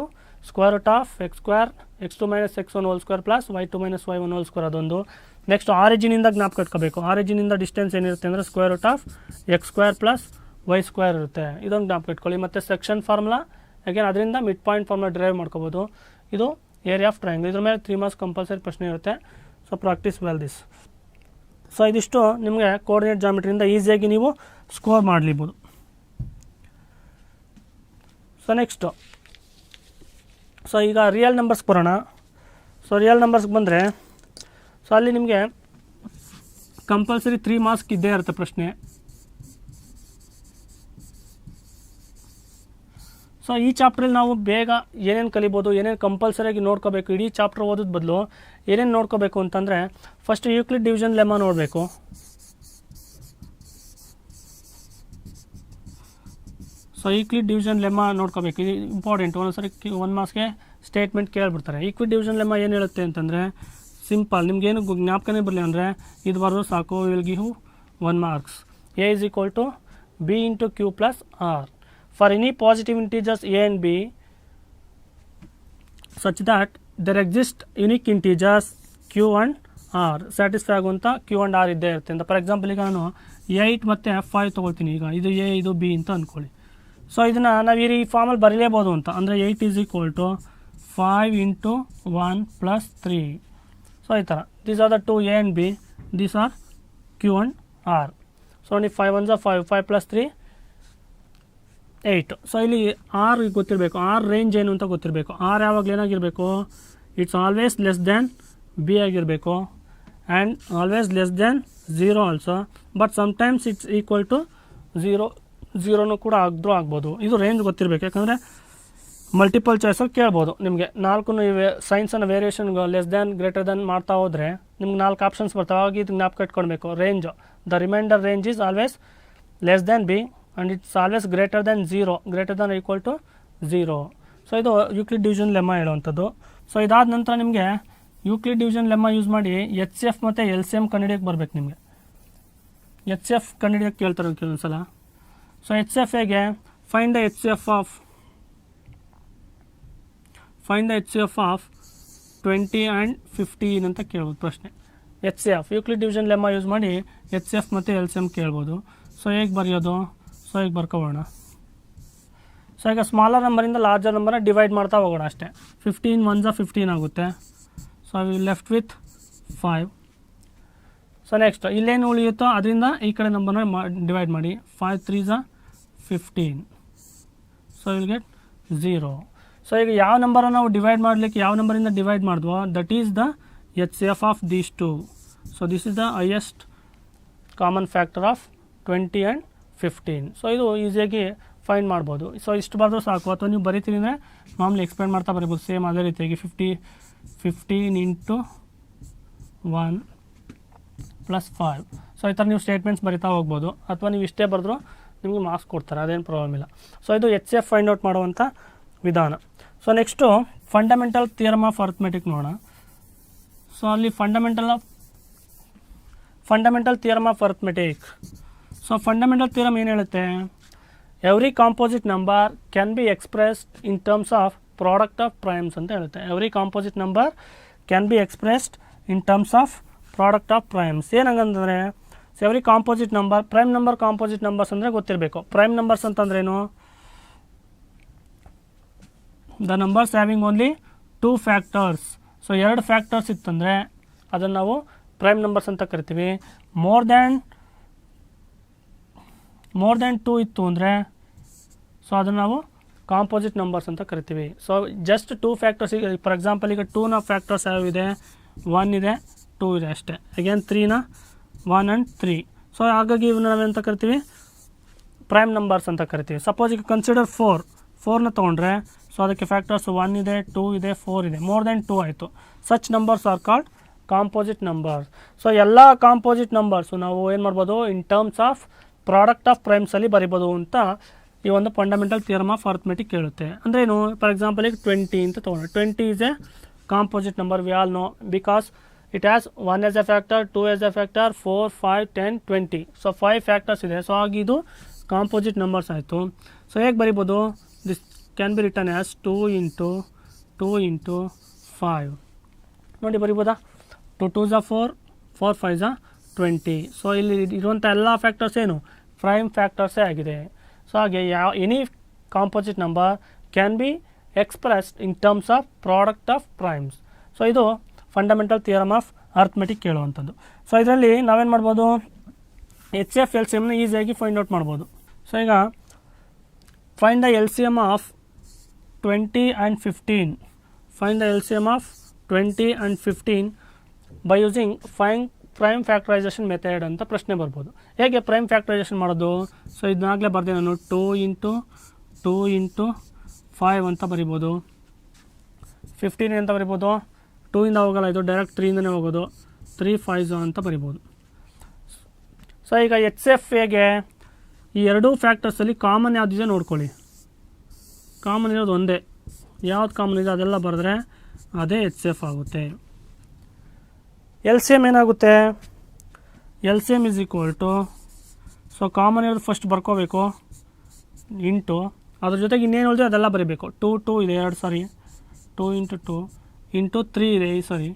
square root of x square x2 minus x1 whole square plus y2 minus y1 whole square ಅದೊಂದು. ನೆಕ್ಸ್ಟ್ ಆರಿಜಿನಿಂದ ಜ್ಞಾಪಕ ಇಟ್ಕೋಬೇಕು. ಆರಿಜಿನಿಂದ ಡಿಸ್ಟೆನ್ಸ್ ಏನಿರುತ್ತೆ ಅಂದರೆ square root of X square plus Y square ಇರುತ್ತೆ. ಇದೊಂದು ಜ್ಞಾಪಕ ಇಟ್ಕೊಳ್ಳಿ. ಮತ್ತು ಸೆಕ್ಷನ್ ಫಾರ್ಮುಲಾ ಅಗೇನ್ ಅದರಿಂದ ಮಿಡ್ ಪಾಯಿಂಟ್ ಫಾರ್ಮುಲಾ ಡ್ರೈವ್ ಮಾಡ್ಕೋಬೋದು. ಇದು ಏರಿಯಾ ಆಫ್ ಟ್ರಯಾಂಗಲ್. ಇದ್ರ ಮೇಲೆ 3 ಮಾರ್ಕ್ಸ್ ಕಂಪಲ್ಸರಿ ಪ್ರಶ್ನೆ ಇರುತ್ತೆ. So practice well this. So ಇದಿಷ್ಟು ನಿಮಗೆ ಕೋಆರ್ಡಿನೇಟ್ ಜಾಮಿಟ್ರಿಯಿಂದ ಈಸಿಯಾಗಿ ನೀವು ಸ್ಕೋರ್ ಮಾಡಲಿಬೋದು. ಸೊ ನೆಕ್ಸ್ಟು, ಸೊ ಈಗ ರಿಯಲ್ ನಂಬರ್ಸ್ ಬರೋಣ. ಸೊ ರಿಯಲ್ ನಂಬರ್ಸ್ಗೆ ಬಂದರೆ ಸೊ ಅಲ್ಲಿ ನಿಮಗೆ ಕಂಪಲ್ಸರಿ 3 ಮಾರ್ಕ್ಸ್ ಇದ್ದೇ ಇರುತ್ತೆ ಪ್ರಶ್ನೆ. ಸೊ ಈ ಚಾಪ್ಟ್ರಲ್ಲಿ ನಾವು ಬೇಗ ಏನೇನು ಕಲಿಬೋದು, ಏನೇನು ಕಂಪಲ್ಸರಿಯಾಗಿ ನೋಡ್ಕೋಬೇಕು, ಇಡೀ ಚಾಪ್ಟರ್ ಓದೋದು ಬದಲು ಏನೇನು ನೋಡ್ಕೋಬೇಕು ಅಂತಂದರೆ ಫಸ್ಟ್ ಯೂಕ್ಲಿಡ್ ಡಿವಿಷನ್ ಲೆಮ್ಮ ನೋಡಬೇಕು. ಸೊ ಯೂಕ್ಲಿಡ್ ಡಿವಿಷನ್ ಲೆಮ್ಮ ನೋಡ್ಕೋಬೇಕು, ಇದು ಇಂಪಾರ್ಟೆಂಟ್. ಒಂದೊಂದ್ಸರಿ 1 ಮಾರ್ಕ್ಸ್ಗೆ ಸ್ಟೇಟ್ಮೆಂಟ್ ಕೇಳಿಬಿಡ್ತಾರೆ. ಯೂಕ್ಲಿಡ್ ಡಿವಿಷನ್ ಲೆಮ್ಮ ಏನು ಹೇಳುತ್ತೆ ಅಂತಂದರೆ ಸಿಂಪಲ್, ನಿಮಗೇನು ಜ್ಞಾಪಕನೇ ಬರಲಿ ಅಂದರೆ ಇದು ಬರೋದು ಸಾಕು. Will give 1 marks. A is equal to B into Q plus R for any positive integers A and B such that there exist unique integers Q and R satisfy ಆಗುವಂಥ Q and R ಇದ್ದೇ ಇರುತ್ತೆ ಅಂತ. For example ಈಗ ನಾನು 8 ಮತ್ತು 5 ತೊಗೊಳ್ತೀನಿ. ಈಗ ಇದು A ಇದು B ಅಂತ ಅಂದ್ಕೊಳ್ಳಿ. ಸೊ ಇದನ್ನು ನಾವು ಈ ಫಾರ್ಮಲ್ಲಿ ಬರೀಲೇಬೋದು ಅಂತ. ಅಂದರೆ 8 is equal to 5 into 1 plus 3. So ಈ ಥರ these are the 2 A and B, these are Q and R. So ನೀವು 5 1s 5, 5 plus 3 8. ಸೊ ಇಲ್ಲಿ ಆರ್ ಗೊತ್ತಿರಬೇಕು, ಆರ್ ರೇಂಜ್ ಏನು ಅಂತ ಗೊತ್ತಿರಬೇಕು. ಆರ್ ಯಾವಾಗಲೂ ಏನಾಗಿರಬೇಕು, it's always less than b ಆಗಿರಬೇಕು and always less than 0 also, but sometimes it's equal to 0 ಕೂಡ ಆಗ್ಬೋದು. ಇದು ರೇಂಜ್ ಗೊತ್ತಿರಬೇಕು. ಯಾಕಂದರೆ ಮಲ್ಟಿಪಲ್ ಚಾಯ್ಸಲ್ಲಿ ಕೇಳ್ಬೋದು ನಿಮಗೆ. 4 ಸೈನ್ಸನ್ನು variation less than greater than ಮಾಡ್ತಾ ಹೋದರೆ ನಿಮ್ಗೆ 4 ಆಪ್ಷನ್ಸ್ ಬರ್ತಾವೆ. ಆವಾಗ ಇದು ಜ್ಞಾಪಕ ಇಟ್ಕೊಳ್ಬೇಕು. Range, the remainder range is always less than B and it's always greater than 0, greater than equal to 0. So ಇದು ಯೂಕ್ಲಿಡ್ ಡಿವಿಷನ್ ಲೆಮ್ಮ ಹೇಳುವಂಥದ್ದು. ಸೊ ಇದಾದ ನಂತರ ನಿಮಗೆ ಯೂಕ್ಲಿಡ್ ಡಿವಿಷನ್ ಲೆಮ್ಮ ಯೂಸ್ ಮಾಡಿ HCF ಮತ್ತು LCM ಕಂಡುಹಿಡಿಯೋಕ್ಕೆ ಬರಬೇಕು. ನಿಮಗೆ HCF ಕಂಡುಹಿಡಿಯೋಕ್ಕೆ ಕೇಳ್ತಾರೆ ಕೆಲವೊಂದು ಸಲ. ಸೊ HCF ಹೇಗೆ, find the HCF of 20 and 15 ಅಂತ ಕೇಳ್ಬೋದು ಪ್ರಶ್ನೆ. HCF Euclid division lemma use ಮಾಡಿ HCF ಮತ್ತು LCM ಕೇಳ್ಬೋದು. ಸೊ ಹೇಗೆ ಬರೆಯೋದು, ಸೊ ಹೇಗೆ ಬರ್ಕೋಬೋಣ. ಸೊ ಈಗ ಸ್ಮಾಲರ್ ನಂಬರಿಂದ ಲಾರ್ಜರ್ ನಂಬರ್ನ ಡಿವೈಡ್ ಮಾಡ್ತಾ ಹೋಗೋಣ ಅಷ್ಟೇ. 15 1s 15 ಆಗುತ್ತೆ. So we left with 5. So next ಇಲ್ಲೇನು ಉಳಿಯುತ್ತೋ ಅದರಿಂದ ಈ ಕಡೆ ನಂಬರ್ನ ಡಿವೈಡ್ ಮಾಡಿ. 5 3s 15. So will get 0. So ಈಗ ಯಾವ ನಂಬರನ್ನು ನಾವು ಡಿವೈಡ್ ಮಾಡಲಿಕ್ಕೆ ಯಾವ ನಂಬರಿಂದ ಡಿವೈಡ್ ಮಾಡಿದ್ವೋ that is the HCF of these 2. So this is the highest common factor of 20 and 15. So ಇದು ಈಸಿಯಾಗಿ ಫೈಂಡ್ ಮಾಡ್ಬೋದು. ಸೊ ಇಷ್ಟು ಬರೆದ್ರೂ ಸಾಕು. ಅಥವಾ ನೀವು ಬರೀತೀರಿ ಅಂದರೆ ಮಾಮೂಲಿ ಎಕ್ಸ್ಪ್ಲೇನ್ ಮಾಡ್ತಾ ಬರೀಬೋದು. ಸೇಮ್ ಅದೇ ರೀತಿಯಾಗಿ 15 into 1 plus 5. ಸೊ ಈ ಥರ ನೀವು ಸ್ಟೇಟ್ಮೆಂಟ್ಸ್ ಬರಿತಾ ಹೋಗ್ಬೋದು. ಅಥವಾ ನೀವು ಇಷ್ಟೇ ಬರೆದ್ರೂ ನಿಮಗೆ ಮಾರ್ಕ್ಸ್ ಕೊಡ್ತಾರೆ, ಅದೇನು ಪ್ರಾಬ್ಲಮ್ ಇಲ್ಲ. ಸೊ ಇದು HCF ಫೈಂಡ್ ಔಟ್ ಮಾಡುವಂಥ ವಿಧಾನ. So next fundamental theorem of arithmetic ನೋಡೋಣ. ಸೊ ಅಲ್ಲಿ fundamental theorem of arithmetic. So fundamental theorem ಏನು ಹೇಳುತ್ತೆ, every composite number can be expressed in terms of product of primes ಅಂತ ಹೇಳುತ್ತೆ. Every composite number can be expressed in terms of product of primes. ಏನಂಗಂತಂದರೆ every composite number, prime number composite numbers ಅಂದರೆ ಗೊತ್ತಿರಬೇಕು. Prime numbers ಅಂತಂದ್ರೇನು? The numbers having only 2 factors. So 2 factors ಇತ್ತಂದರೆ ಅದನ್ನು ನಾವು prime numbers ಅಂತ ಕರಿತೀವಿ. ಮೋರ್ ದ್ಯಾನ್ 2 ಇತ್ತು ಅಂದರೆ ಸೊ ಅದನ್ನು ನಾವು ಕಾಂಪೋಸಿಟ್ ನಂಬರ್ಸ್ ಅಂತ ಕರಿತೀವಿ. ಸೊ ಜಸ್ಟ್ 2 ಫ್ಯಾಕ್ಟರ್ಸ್, ಈಗ ಫಾರ್ ಎಕ್ಸಾಂಪಲ್ ಈಗ 2ನ ಫ್ಯಾಕ್ಟರ್ಸ್ ಯಾವಿದೆ? 1 ಇದೆ, 2 ಇದೆ ಅಷ್ಟೇ. Again 3ನ 1 and 3. ಸೊ ಹಾಗಾಗಿ ಇವನ್ನ ನಾವೆಂತ ಕರಿತೀವಿ? ಪ್ರೈಮ್ ನಂಬರ್ಸ್ ಅಂತ ಕರಿತೀವಿ. ಸಪೋಸ್ ಈಗ ಕನ್ಸಿಡರ್ 4ನ ತೊಗೊಂಡ್ರೆ ಸೊ ಅದಕ್ಕೆ ಫ್ಯಾಕ್ಟರ್ಸ್ 1 ಇದೆ, 2 ಇದೆ, 4 ಇದೆ, ಮೋರ್ ದ್ಯಾನ್ 2 ಆಯಿತು. Such numbers are called composite numbers. So ಎಲ್ಲ ಕಾಂಪೋಸಿಟ್ ನಂಬರ್ಸು ನಾವು ಏನು ಮಾಡ್ಬೋದು? In terms of product of ಪ್ರೈಮ್ಸಲ್ಲಿ ಬರಿಬೋದು ಅಂತ ಈ ಒಂದು ಫಂಡಮೆಂಟಲ್ ಥಿಯರಮ್ ಆಫ್ ಅರ್ಥಮೆಟಿಕ್ ಹೇಳುತ್ತೆ. ಅಂದರೆ ಏನು? ಫಾರ್ ಎಕ್ಸಾಂಪಲ್ ಈಗ 20 ಅಂತ ತೊಗೊಂಡ್ರೆ 20 is A composite number. We all know because it has 1 as A factor, 2 as A factor, 4, 5, 10, 20. So 5 factors ಇದೆ. ಸೊ ಹಾಗೆ ಇದು ಕಾಂಪೋಸಿಟ್ ನಂಬರ್ಸ್ ಆಯಿತು. ಸೊ ಹೇಗೆ ಬರಿಬೋದು? This can be return as 2 into 5. ನೋಡಿ ಬರಿಬೋದಾ? 2 2s are 4, 4 5s are 20. So ಇಲ್ಲಿ ಇರುವಂಥ ಎಲ್ಲ ಫ್ಯಾಕ್ಟರ್ಸ್ ಏನು? ಪ್ರೈಮ್ ಫ್ಯಾಕ್ಟರ್ಸೇ ಆಗಿದೆ. ಸೊ ಹಾಗೆ any composite number can be expressed in terms of product of primes. So ಇದು ಫಂಡಮೆಂಟಲ್ ಥಿಯರಮ್ ಆಫ್ ಅರ್ಥಮೆಟಿಕ್ ಹೇಳುವಂಥದ್ದು. So ಇದರಲ್ಲಿ ನಾವೇನು ಮಾಡ್ಬೋದು? HCF LCMನ ಈಸಿಯಾಗಿ ಫೈಂಡ್ ಔಟ್ ಮಾಡ್ಬೋದು. ಸೊ ಈಗ find the LCM of 20 and 15. Find the LCM of 20 and 15 by using prime factorisation method ಅಂತ ಪ್ರಶ್ನೆ ಬರ್ಬೋದು. ಹೇಗೆ ಪ್ರೈಮ್ ಫ್ಯಾಕ್ಟರೈಸೇಷನ್ ಮಾಡೋದು? ಸೊ ಇದನ್ನಾಗಲೇ ಬರ್ದೆ ನಾನು 2 into 5 ಅಂತ ಬರಿಬೋದು. 15 ಅಂತ ಬರಿಬೋದು. 2 ಇಂದ ಹೋಗಲ್ಲ, ಇದು ಡೈರೆಕ್ಟ್ 3 ಇಂದನೇ ಹೋಗೋದು. 3 5s ಅಂತ ಬರಿಬೋದು. ಸೊ ಈಗ HCF ಹೇಗೆ? ಈ ಎರಡೂ ಫ್ಯಾಕ್ಟರ್ಸಲ್ಲಿ ಕಾಮನ್ ಯಾವುದಿದೆ ನೋಡ್ಕೊಳ್ಳಿ. ಕಾಮನ್ ಇರೋದು ಒಂದೇ. ಯಾವ್ದು ಕಾಮನ್ ಇದೆ ಅದೆಲ್ಲ ಬರೆದ್ರೆ ಅದೇ HCF ಆಗುತ್ತೆ. LCM ಏನಾಗುತ್ತೆ? LCM is equal to, so common ಇರೋದು ಫಸ್ಟ್ ಬರ್ಕೋಬೇಕು, ಇಂಟು ಅದ್ರ ಜೊತೆಗೆ ಇನ್ನೇನು ಹೇಳಿದೆ ಅದೆಲ್ಲ ಬರೀಬೇಕು. 2 ಇದೆ 2 into 2 ಇಂಟು 3 ಇದೆ ಈ ಸರಿ.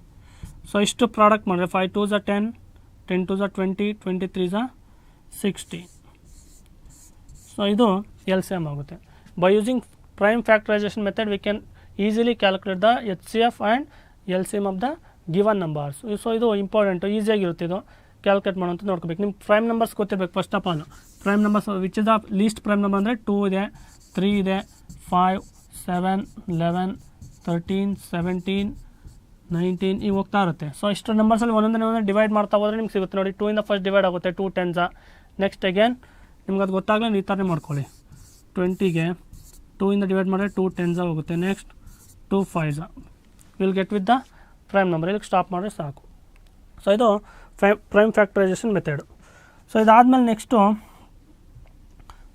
ಸೊ ಇಷ್ಟು ಪ್ರಾಡಕ್ಟ್ ಮಾಡಿದ್ರೆ 5 2s are 10, 10 2s are 20, 20 3s are 60. So ಇದು LCM ಆಗುತ್ತೆ. By using prime factorization method we can easily calculate the HCF and LCM of the given numbers. So ಇದು ಇಂಪಾರ್ಟೆಂಟು, ಈಸಿಯಾಗಿರುತ್ತೆ ಇದು calculate ಮಾಡೋಂತ ನೋಡ್ಕೋಬೇಕು. ನಿಮ್ಮ ಪ್ರೈಮ್ ನಂಬರ್ಸ್ ಗೊತ್ತಿರಬೇಕು first of all. Prime numbers which is the least prime number ಅಂದರೆ 2 ಇದೆ, 3 ಇದೆ, 5, 7, 11, 13, 17, 19 ಈಗ ಹೋಗ್ತಾ ಇರುತ್ತೆ. ಸೊ ಇಷ್ಟು ನಂಬರ್ಸಲ್ಲಿ ಒಂದೊಂದೇ ಡಿವೈಡ್ ಮಾಡ್ತಾ ಹೋದರೆ ನಿಮ್ಗೆ ಸಿಗುತ್ತೆ ನೋಡಿ. 2 ಇಂದ ಫಸ್ಟ್ ಡಿವೈಡ್ ಆಗುತ್ತೆ, 2 10s. ನೆಕ್ಸ್ಟ್ ಅಗೇನ್ ನಿಮ್ಗೆ ಅದು ಗೊತ್ತಾಗಲೇ ಈ ಥರನೇ ಮಾಡ್ಕೊಳ್ಳಿ. 20ಗೆ 2 ಇಂದ ಡಿವೈಡ್ ಮಾಡಿದ್ರೆ 2 10s ಹೋಗುತ್ತೆ. Next 2 5s will get with the prime number. ಇದಕ್ಕೆ ಸ್ಟಾಪ್ ಮಾಡಿದ್ರೆ ಸಾಕು. ಸೊ ಇದು ಪ್ರೈಮ್ ಫ್ಯಾಕ್ಟರೈಸೇಷನ್ ಮೆಥಡು. ಸೊ ಇದಾದಮೇಲೆ ನೆಕ್ಸ್ಟು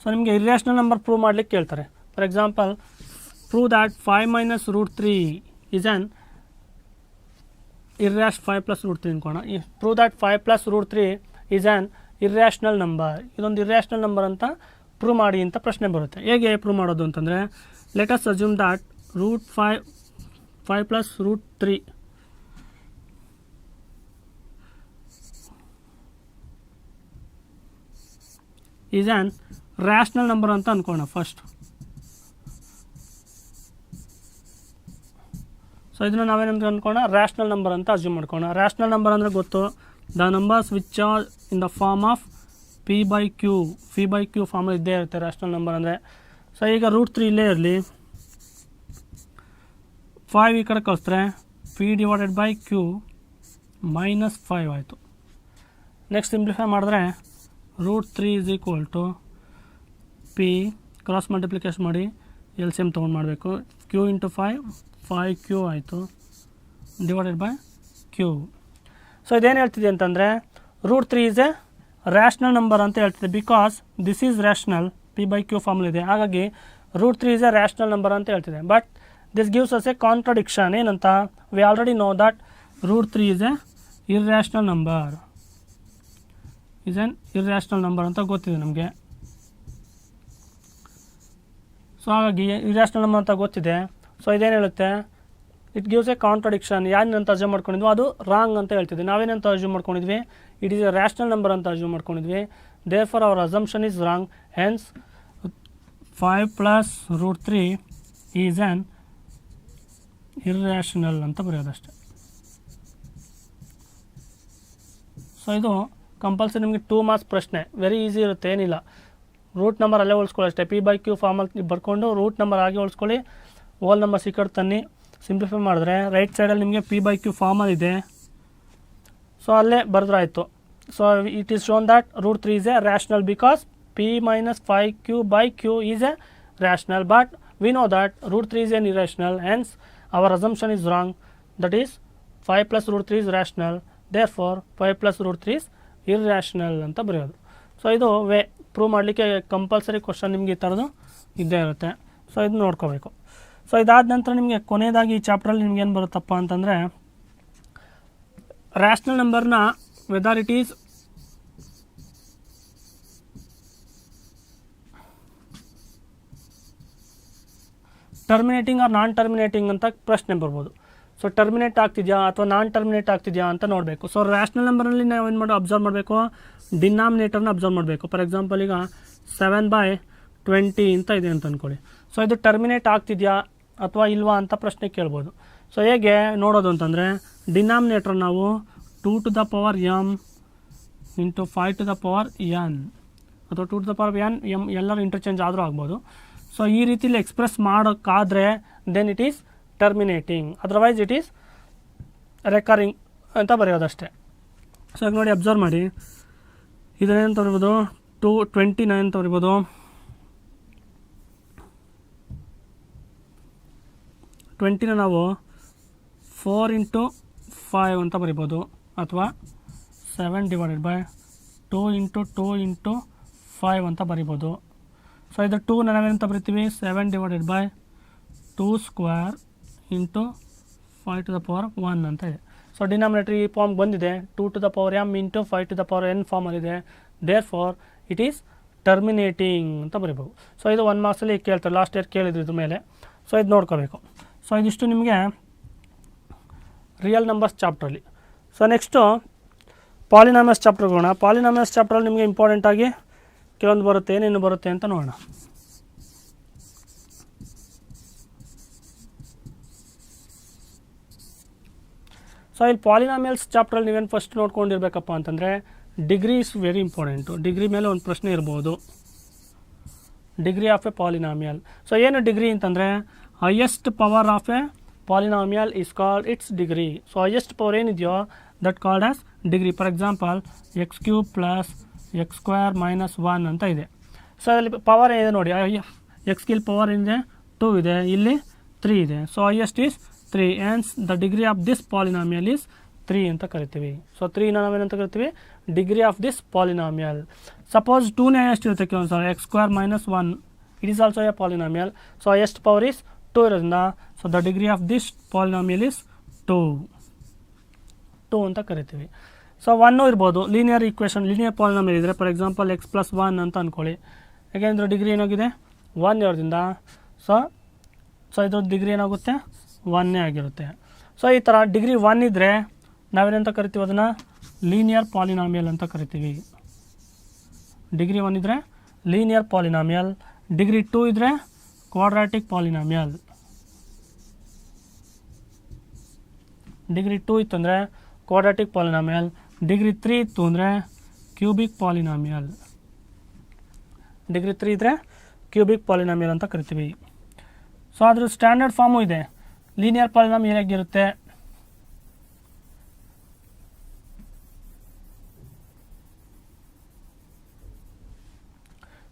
ಸೊ ನಿಮಗೆ ಇರ್ಯಾಷನಲ್ ನಂಬರ್ ಪ್ರೂವ್ ಮಾಡಲಿಕ್ಕೆ ಕೇಳ್ತಾರೆ. For example prove that 5 minus √3 is an 5 plus √3 ಅನ್ಕೋಣ. Prove that 5 plus √3 is an irrational number. ಇದೊಂದು ಇರ್ಯಾಷನಲ್ ನಂಬರ್ ಅಂತ ಪ್ರೂವ್ ಮಾಡಿ ಅಂತ ಪ್ರಶ್ನೆ ಬರುತ್ತೆ. ಹೇಗೆ ಪ್ರೂವ್ ಮಾಡೋದು ಅಂತಂದರೆ, let us assume that √5 plus √3 is an rational number ಅಂತ ಅಂದ್ಕೋಣ ಫಸ್ಟ್. ಸೊ ಇದನ್ನು ನಾವೇನಂತ ಅಂದ್ಕೋಣ? ರ್ಯಾಷನಲ್ ನಂಬರ್ ಅಂತ ಅಸ್ಯೂಮ್ ಮಾಡ್ಕೋಣ. ರ್ಯಾಷನಲ್ ನಂಬರ್ ಅಂದರೆ ಗೊತ್ತು, the numbers which are in the form of P/Q ಫಾರ್ಮಲ್ಲಿ ಇದ್ದೇ ಇರುತ್ತೆ ರ್ಯಾಷನಲ್ ನಂಬರ್ ಅಂದರೆ. ಸೊ ಈಗ √3 ಇಲ್ಲೇ ಇರಲಿ, 5 ಈ ಕಡೆ ಕಳಿಸಿದ್ರೆ P/Q -5 ಆಯಿತು. ನೆಕ್ಸ್ಟ್ ಸಿಂಪ್ಲಿಫೈ ಮಾಡಿದ್ರೆ √3 is equal to P cross multiplication ಮಾಡಿ LCM ತೊಗೊಂಡು ಮಾಡಬೇಕು. Q into 5Q ಆಯಿತು /Q. ಸೊ ಇದೇನು ಹೇಳ್ತಿದೆ ಅಂತಂದರೆ √3 ಈಸ್ ಎ ರ್ಯಾಷನಲ್ ನಂಬರ್ ಅಂತ ಹೇಳ್ತಿದೆ. Because this is rational, P/Q ಫಾರ್ಮಲ್ ಇದೆ, ಹಾಗಾಗಿ √3 ಈಸ್ ಎ ರ್ಯಾಷನಲ್ ನಂಬರ್ ಅಂತ ಹೇಳ್ತಿದೆ. But this gives us a contradiction. ಏನಂತ? We already know that √3 is a irrational number, is an irrational number ಅಂತ ಗೊತ್ತಿದೆ ನಮಗೆ. ಸೊ ಹಾಗಾಗಿ ಇರ್ಯಾಷನಲ್ ನಂಬರ್ ಅಂತ ಗೊತ್ತಿದೆ. ಸೊ ಇದೇನು ಹೇಳುತ್ತೆ, ಇಟ್ ಗಿವ್ಸ್ ಎ ಕಾಂಟ್ರಡಿಕ್ಷನ್. ಏನಂತ ಅಸ್ಯೂಮ್ ಮಾಡ್ಕೊಂಡಿದ್ವಿ ಅದು ರಾಂಗ್ ಅಂತ ಹೇಳ್ತಿದ್ವಿ. ನಾವೇನಂತ ಅಸ್ಯೂಮ್ ಮಾಡ್ಕೊಂಡಿದ್ವಿ, it is a rational number ಅಂತ ಅಸ್ಯೂಮ್ ಮಾಡ್ಕೊಂಡಿದ್ವಿ. Therefore our assumption is wrong. Hence 5 + √3 is an irrational ಅಂತ ಬರೆಯೋದಷ್ಟೆ. ಸೊ ಇದು ಕಂಪಲ್ಸರಿ ನಿಮಗೆ 2 ಮಾರ್ಕ್ಸ್ ಪ್ರಶ್ನೆ, ವೆರಿ ಈಸಿ ಇರುತ್ತೆ, ಏನಿಲ್ಲ. ರೂಟ್ ನಂಬರ್ ಅಲ್ಲೇ ಉಳಿಸ್ಕೊಳ್ಳಿ ಅಷ್ಟೇ. P/Q ಫಾರ್ಮಲ್ಲಿ ಬರ್ಕೊಂಡು ರೂಟ್ ನಂಬರ್ ಆಗಿ ಉಳಿಸ್ಕೊಳ್ಳಿ, ಹೋಲ್ ನಂಬರ್ ಸಿಕ್ಕಟ್ಟು ತನ್ನಿ. ಸಿಂಪ್ಲಿಫೈ ಮಾಡಿದ್ರೆ ರೈಟ್ ಸೈಡಲ್ಲಿ ನಿಮಗೆ P/Q ಫಾರ್ಮಲ್ಲಿ ಇದೆ, ಸೊ ಅಲ್ಲೇ ಬರೆದ್ರಾಯ್ತು. So it is shown that √3 is a rational because P - 5Q/Q is a rational, but we know that √3 is an irrational. Hence our assumption is wrong. That is 5 + √3 is rational. Therefore 5 + √3 is irrational ಅಂತ ಬರೆಯೋದು. So ಇದು way prove ಮಾಡಲಿಕ್ಕೆ compulsory question ನಿಮಗೆ ಈ ಥರದ್ದು ಇದ್ದೇ ಇರುತ್ತೆ. So ಇದು ನೋಡ್ಕೋಬೇಕು. ಸೊ ಇದಾದ ನಂತರ ನಿಮಗೆ ಕೊನೆಯದಾಗಿ ಈ ಚಾಪ್ಟ್ರಲ್ಲಿ ನಿಮ್ಗೆ ಏನು ಬರುತ್ತಪ್ಪ ಅಂತಂದರೆ, ರ್ಯಾಷನಲ್ ನಂಬರ್ನ whether it is terminating or non terminating ಅಂತ ಪ್ರಶ್ನೆ ಬರ್ಬೋದು. ಸೊ ಟರ್ಮಿನೇಟ್ ಆಗ್ತಿದೆಯಾ ಅಥವಾ ನಾನ್ ಟರ್ಮಿನೇಟ್ ಆಗ್ತಿದೆಯಾ ಅಂತ ನೋಡಬೇಕು. ಸೊ ರ್ಯಾಷನಲ್ ನಂಬರಲ್ಲಿ ನಾವು ಏನು ಅಬ್ಸರ್ವ್ ಮಾಡಬೇಕು, ಡಿನಾಮಿನೇಟರ್ನ ಅಬ್ಸರ್ವ್ ಮಾಡಬೇಕು. ಫಾರ್ ಎಕ್ಸಾಂಪಲ್ ಈಗ 7/20 ಅಂತ ಇದೆ ಅಂತ ಅಂದ್ಕೊಳ್ಳಿ. ಸೊ ಇದು ಟರ್ಮಿನೇಟ್ ಆಗ್ತಿದೆಯಾ ಅಥವಾ ಇಲ್ವಾ ಅಂತ ಪ್ರಶ್ನೆ ಕೇಳ್ಬೋದು. ಸೊ ಹೇಗೆ ನೋಡೋದು ಅಂತಂದರೆ, ಡಿನಾಮಿನೇಟರ್ ನಾವು 2m × 5n ಅಥವಾ 2n m ಎಲ್ಲರೂ ಇಂಟರ್ಚೇಂಜ್ ಆದರೂ ಆಗ್ಬೋದು. ಸೊ ಈ ರೀತಿಲಿ ಎಕ್ಸ್ಪ್ರೆಸ್ ಮಾಡೋಕ್ಕಾದರೆ then it is terminating, otherwise it is recurring ಅಂತ ಬರೆಯೋದಷ್ಟೇ. ಸೊ ಈಗ ನೋಡಿ ಅಬ್ಸರ್ವ್ ಮಾಡಿ, ಇದನ್ನೇನು ಬರಿಬೋದು, 29 ಅಂತ ಬರಿಬೋದು, 20ನ ನಾವು 4 × 5 ಅಂತ ಬರಿಬೋದು, ಅಥವಾ 7/2 × 2 × 5 ಅಂತ ಬರಿಬೋದು. ಸೊ ಇದು 2 ನಾವೇನಂತ ಬರಿತೀವಿ, 7/2 × 5⁻1 ಅಂತ ಇದೆ. ಸೊ ಡಿನಾಮಿನೇಟರ್ ಈ ಫಾರ್ಮ್ ಬಂದಿದೆ, 2m × 5n ಫಾರ್ಮಲ್ಲಿದೆ. Therefore it is terminating ಅಂತ ಬರಿಬೋದು. ಸೊ ಇದು 1 ಮಾರ್ಕ್ಸಲ್ಲಿ ಕೇಳ್ತಾರೆ, ಲಾಸ್ಟ್ ಇಯರ್ ಕೇಳಿದ್ರು ಇದ್ರ ಮೇಲೆ. ಸೊ ಇದು ನೋಡ್ಕೋಬೇಕು. ಸೊ ಇದಿಷ್ಟು ನಿಮಗೆ ರಿಯಲ್ ನಂಬರ್ಸ್ ಚಾಪ್ಟ್ರಲ್ಲಿ. ಸೊ ನೆಕ್ಸ್ಟು ಪಾಲಿನಾಮಿಯಲ್ಸ್ ಚಾಪ್ಟರ್ಗೆ ಹೋಗೋಣ. ಪಾಲಿನಾಮಿಯಲ್ಸ್ ಚಾಪ್ಟ್ರಲ್ಲಿ ನಿಮಗೆ ಇಂಪಾರ್ಟೆಂಟಾಗಿ ಕೆಲವೊಂದು ಬರುತ್ತೆ, ಏನೇನು ಬರುತ್ತೆ ಅಂತ ನೋಡೋಣ. ಸೊ ಇಲ್ಲಿ ಪಾಲಿನಾಮಿಯಲ್ಸ್ ಚಾಪ್ಟ್ರಲ್ಲಿ ನೀವೇನು ಫಸ್ಟ್ ನೋಡ್ಕೊಂಡಿರ್ಬೇಕಪ್ಪ ಅಂತಂದರೆ, degree is very important. Degree ಮೇಲೆ ಒಂದು ಪ್ರಶ್ನೆ ಇರ್ಬೋದು, degree of a polynomial. So ಏನು ಡಿಗ್ರಿ ಅಂತಂದರೆ, highest power of a polynomial is called its degree. So highest power ಏನಿದೆಯೋ that called as degree. For example x³ + x² - 1 ಅಂತ ಇದೆ. So ಅಲ್ಲಿ ಪವರ್ ಏನಿದೆ ನೋಡಿ, x ಗಿಲ್ ಪವರ್ ಏನಿದೆ 2 ಇದೆ, ಇಲ್ಲಿ 3 ಇದೆ. So highest is 3. And the degree of this polynomial is 3 ಅಂತ ಕರಿತೀವಿ. ಸೊ 3ನ ನಾವೇನಂತ ಕರಿತೀವಿ, degree of this polynomial. Suppose 2ನೇ ಹೈಯೆಸ್ಟ್ ಇರುತ್ತೆ ಕೆಲವೊಂದು ಸಲ, x² - 1 it is also A polynomial. So highest power is 2 ಇರೋದ್ರಿಂದ, so the degree of this polynomial is 2 ಅಂತ ಕರಿತೀವಿ. ಸೊ 1 ಇರ್ಬೋದು, ಲೀನಿಯರ್ ಈಕ್ವೇಷನ್, ಲೀನಿಯರ್ ಪಾಲಿನಾಮಿಯಲ್ ಇದ್ದರೆ, ಫಾರ್ ಎಕ್ಸಾಂಪಲ್ x + 1 ಅಂತ ಅಂದ್ಕೊಳ್ಳಿ. ಯಾಕೆಂದರೆ ಡಿಗ್ರಿ ಏನಾಗಿದೆ 1 ಇರೋದ್ರಿಂದ, ಸೊ ಇದ್ರ ಡಿಗ್ರಿ ಏನಾಗುತ್ತೆ 1 ಆಗಿರುತ್ತೆ. ಸೊ ಈ ಥರ ಡಿಗ್ರಿ 1 ಇದ್ದರೆ ನಾವೇನಂತ ಕರಿತೀವಿ, ಅದನ್ನು ಲೀನಿಯರ್ ಪಾಲಿನಾಮಿಯಲ್ ಅಂತ ಕರಿತೀವಿ. ಡಿಗ್ರಿ 1 ಇದ್ದರೆ ಲೀನಿಯರ್ ಪಾಲಿನಾಮಿಯಲ್, ಡಿಗ್ರಿ 2 ಇದ್ದರೆ ಕ್ವಾಡ್ರಾಟಿಕ್ ಪಾಲಿನಾಮಿಯಲ್. ಡಿಗ್ರಿ 2 ಇತ್ತಂದರೆ ಕ್ವಾಡ್ರಾಟಿಕ್ ಪಾಲಿನಾಮಿಯಲ್, ಡಿಗ್ರಿ 3 ಇತ್ತು ಅಂದರೆ ಕ್ಯೂಬಿಕ್ ಪಾಲಿನಾಮಿಯಲ್. ಡಿಗ್ರಿ 3 ಇದ್ದರೆ ಕ್ಯೂಬಿಕ್ ಪಾಲಿನಾಮಿಯಲ್ ಅಂತ ಕರಿತೀವಿ. ಸೊ ಅದ್ರ ಸ್ಟ್ಯಾಂಡರ್ಡ್ ಫಾರ್ಮು ಇದೆ. ಲೀನಿಯರ್ ಪಾಲಿನಾಮಿಯಲ್ ಹೇಗಿರುತ್ತೆ,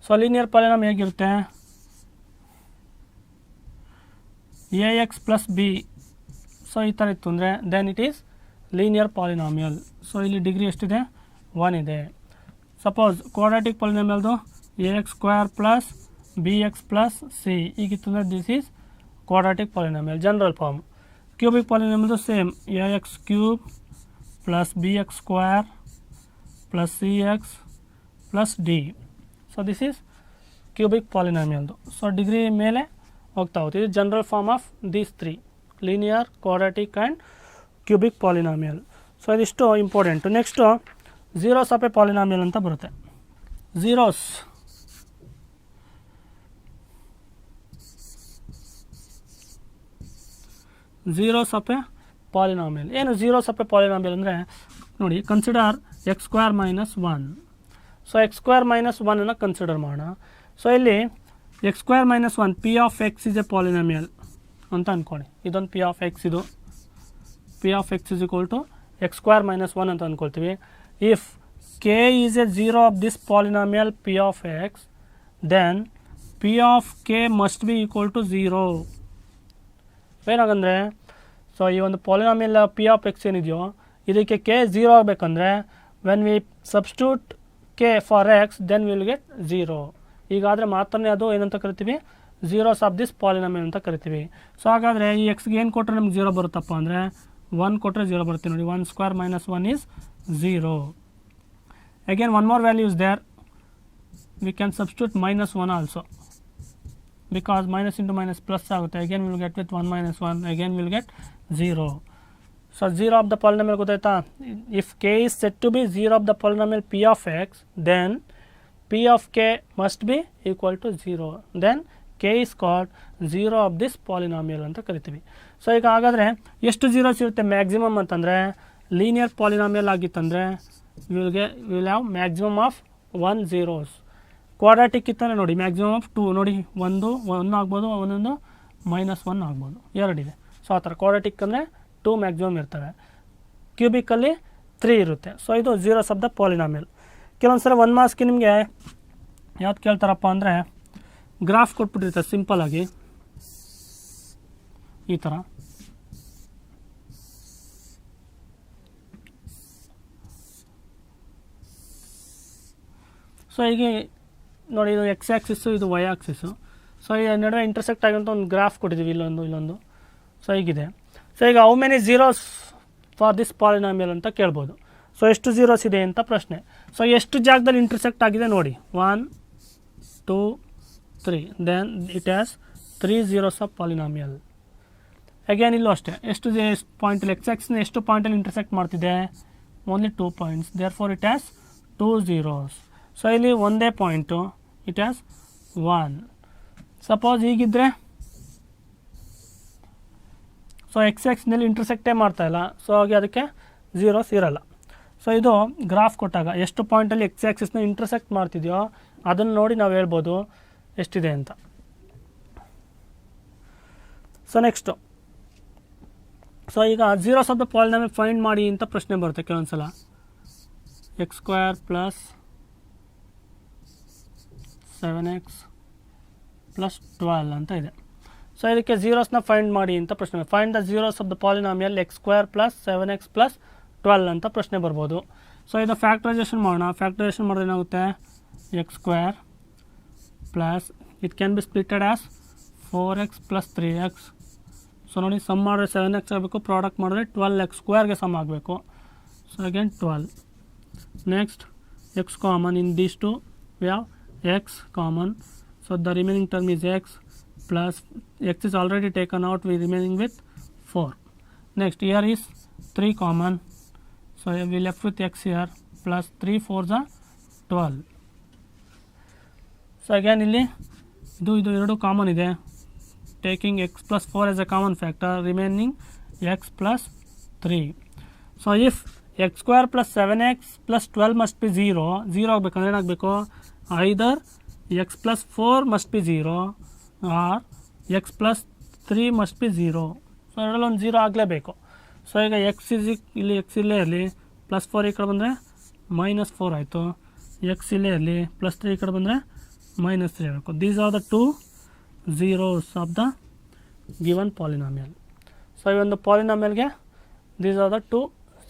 ಸೊ ಲೀನಿಯರ್ ಪಾಲಿನಾಮಿಯಲ್ ಹೇಗಿರುತ್ತೆ, ax + b. ಸೊ ಈ ಥರ ಇತ್ತು ಅಂದರೆ then it is linear polynomial. So ಇಲ್ಲಿ ಡಿಗ್ರಿ ಎಷ್ಟಿದೆ 1 ಇದೆ. ಸಪೋಸ್ ಕ್ವಾಡ್ರಾಟಿಕ್ ಪಾಲಿನಾಮಿಯಲ್ದು ax² + bx + c ಹೀಗಿತ್ತು ಅಂದರೆ this is quadratic polynomial, general form. Cubic ಪಾಲಿನಾಮಿಯಲ್ದು same, ax³ + bx² + cx + d. So this is cubic ಪಾಲಿನಾಮಿಯಲ್ದು. ಸೊ ಡಿಗ್ರಿ ಮೇಲೆ ಹೋಗ್ತಾ ಹೋಗ್ತೀವಿ. ಇದು general form of these three, linear, quadratic and cubic polynomial. So ಇದಿಷ್ಟು important. Next zeros of a polynomial ಅಂತ ಬರುತ್ತೆ. Zeros of a polynomial. ಏನು zeros of a polynomial ಅಂದರೆ ನೋಡಿ, consider x square minus 1. So x square minus 1 consider ಮಾಡೋಣ. So ಇಲ್ಲಿ x square minus 1 p of x is a polynomial ಅಂತ ಅಂದ್ಕೊಳ್ಳಿ. ಇದೊಂದು ಪಿ ಆಫ್ ಎಕ್ಸ್, ಇದು p of x is equal to x square minus 1 ಅಂತ ಅಂದ್ಕೊಳ್ತೀವಿ. If k is a zero of this polynomial p of x, then p of k must be equal to 0. ಏನಾಗಂದರೆ, so ಈ ಒಂದು polynomial p of X ಏನಿದೆಯೋ ಇದಕ್ಕೆ K 0 ಆಗಬೇಕಂದ್ರೆ when we substitute K for X then will get 0. ಈಗಾದರೆ ಮಾತ್ರನೇ ಅದು ಏನಂತ ಕರಿತೀವಿ, ಝೀರೋಸ್ ಆಫ್ ದಿಸ್ ಪಾಲಿನಾಮಿಯಲ್ ಅಂತ ಕರಿತೀವಿ. ಸೊ ಹಾಗಾದರೆ ಈ ಎಕ್ಸ್ಗೆ ಏನು ಕೊಟ್ಟರೆ ನಮ್ಗೆ 0 ಬರುತ್ತಪ್ಪ ಅಂದರೆ 1 ಕೊಟ್ಟರೆ 0 ಬರುತ್ತೆ. ನೋಡಿ, 1 square minus 1 is 0. Again one more value is there, we can substitute minus 1 also, because minus into minus plus ಆಗುತ್ತೆ. again we will get with 1 minus 1, again we will get 0. So 0 of the polynomial ಗೊತ್ತಾಯ್ತಾ. if k is said to be 0 of the polynomial p of x, then p of k must be equal to 0, then k is called 0 of this polynomial ಅಂತ ಕರಿತೀವಿ. So ಈಗ ಹಾಗಾದರೆ ಎಷ್ಟು zeros ಇರುತ್ತೆ maximum ಅಂತಂದರೆ, linear polynomial ಆಗಿತ್ತಂದರೆ will have maximum of 1 zeros. Quadratic ಇತ್ತಂದರೆ ನೋಡಿ ಮ್ಯಾಕ್ಸಿಮಮ್ ಆಫ್ 2. ನೋಡಿ, 1 ಆಗ್ಬೋದು, ಒಂದೊಂದು -1 ಆಗ್ಬೋದು, ಎರಡಿದೆ. ಸೊ ಆ ಥರ ಕ್ವಾಡ್ರಾಟಿಕ್ ಅಂದರೆ 2 ಮ್ಯಾಕ್ಸಿಮಮ್ ಇರ್ತವೆ. ಕ್ಯೂಬಿಕಲ್ಲಿ 3 ಇರುತ್ತೆ. ಸೊ ಇದು ಝೀರೋಸ್ ಆಫ್ ದ ಪಾಲಿನಾಮಿಯಲ್. ಕೆಲವೊಂದು ಸಲ 1 ಮಾರ್ಕ್ಸ್ಗೆ ನಿಮಗೆ ಯಾವ್ದು ಕೇಳ್ತಾರಪ್ಪ ಅಂದರೆ, ಗ್ರಾಫ್ ಕೊಟ್ಬಿಟ್ಟಿರ್ತಾರೆ ಸಿಂಪಲ್ಲಾಗಿ ಈ ಥರ. ಸೊ ಈಗ ನೋಡಿ, ಇದು ಎಕ್ಸ್ ಆ್ಯಕ್ಸಿಸ್ಸು, ಇದು ವೈ ಆ್ಯಕ್ಸಿಸ್ಸು. ಸೊ ಈ ನಡುವೆ ಇಂಟರ್ಸೆಕ್ಟ್ ಆಗಿಂತ ಒಂದು ಗ್ರಾಫ್ ಕೊಟ್ಟಿದ್ದೀವಿ, ಇಲ್ಲೊಂದು. ಸೊ ಹೀಗಿದೆ. ಸೊ ಈಗ how many zeros for this polynomial ಅಂತ ಕೇಳ್ಬೋದು. ಸೊ ಎಷ್ಟು ಝೀರೋಸ್ ಇದೆ ಅಂತ ಪ್ರಶ್ನೆ. ಸೊ ಎಷ್ಟು ಜಾಗದಲ್ಲಿ ಇಂಟರ್ಸೆಕ್ಟ್ ಆಗಿದೆ ನೋಡಿ, 1 2 3, then it has 3 zeros of polynomial. Again ಇಲ್ಲೂ ಅಷ್ಟೇ, ಎಷ್ಟು ಪಾಯಿಂಟಲ್ಲಿ ಎಕ್ಸ್ ಆ್ಯಕ್ಸಿಸ್ನ ಎಷ್ಟು ಪಾಯಿಂಟಲ್ಲಿ ಇಂಟರ್ಸೆಕ್ಟ್ ಮಾಡ್ತಿದೆ, only 2 points, therefore it has 2 zeros. So ಇಲ್ಲಿ ಒಂದೇ ಪಾಯಿಂಟು, ಇಟ್ ಹ್ಯಾಸ್ 1. ಸಪೋಸ್ ಹೀಗಿದ್ದರೆ, ಸೊ ಎಕ್ಸ್ ಆ್ಯಕ್ಸಿಸ್ನಲ್ಲಿ ಇಂಟರ್ಸೆಕ್ಟೇ ಮಾಡ್ತಾಯಿಲ್ಲ, ಸೊ ಹಾಗೆ ಅದಕ್ಕೆ ಝೀರೋಸ್ ಇರಲ್ಲ. ಸೊ ಇದು ಗ್ರಾಫ್ ಕೊಟ್ಟಾಗ ಎಷ್ಟು ಪಾಯಿಂಟಲ್ಲಿ ಎಕ್ಸ್ ಆ್ಯಕ್ಸಿಸ್ನ ಇಂಟರ್ಸೆಕ್ಟ್ ಮಾಡ್ತಿದೆಯೋ ಅದನ್ನು ನೋಡಿ ನಾವು ಹೇಳ್ಬೋದು ಎಷ್ಟಿದೆ ಅಂತ. ಸೊ ನೆಕ್ಸ್ಟು, ಸೊ ಈಗ zeros of the polynomial find ಮಾಡಿ ಅಂತ ಪ್ರಶ್ನೆ ಬರುತ್ತೆ ಕೆಲವೊಂದು ಸಲ. X square plus 7x plus 12 ಅಂತ ಇದೆ. ಸೊ ಇದಕ್ಕೆ ಝೀರೋಸ್ನ ಫೈಂಡ್ ಮಾಡಿ ಅಂತ ಪ್ರಶ್ನೆ. Find the zeros of the polynomial X square plus 7x plus 12 ಅಂತ ಪ್ರಶ್ನೆ ಬರ್ಬೋದು. ಸೊ ಇದು ಫ್ಯಾಕ್ಟರೈಸೇಷನ್ ಮಾಡೋಣ. ಫ್ಯಾಕ್ಟರೈಸೇಷನ್ ಮಾಡಿದ್ರೆ ಏನಾಗುತ್ತೆ, X square plus it can be splitted as 4x plus 3x. So ನೋಡಿ, ಸಮ್ ಮಾಡಿದ್ರೆ 7x ಆಗಬೇಕು, ಪ್ರಾಡಕ್ಟ್ ಮಾಡಿದ್ರೆ 12x ಸ್ಕ್ವೇರ್ಗೆ ಸಮ್ ಆಗಬೇಕು. So again 12. Next X common in these two, we have x common, so the remaining term is x plus x is already taken out, we remaining with 4. Next here is 3 common, so we left with x here plus 3 4s are 12. So again ಇಲ್ಲಿ ಇದು ಎರಡು common ಇದೆ, taking x plus 4 as a common factor, remaining x plus 3. so if x square plus 7x plus 12 must be 0 ಆಗಬೇಕಂದ್ರೆ ಏನಾಗಬೇಕು, either x plus 4 must be 0 or x plus 3 must be 0. So ಎರಡರಲ್ಲಿ ಒಂದು 0 ಆಗಲೇಬೇಕು. So ಈಗ X ಇಲ್ಲಿ X ಇಲ್ಲೇ ಇರಲಿ, plus 4 ಈ ಕಡೆ ಬಂದರೆ -4 ಆಯಿತು. ಎಕ್ಸ್ ಇಲ್ಲೇ ಇರಲಿ, ಪ್ಲಸ್ 3 ಈ ಕಡೆ ಬಂದರೆ -3 ಆಗಬೇಕು. These are the 2 zeros of the given polynomial. So ಈ ಒಂದು ಪಾಲಿನಾಮಿಯಲ್ಗೆ these are the 2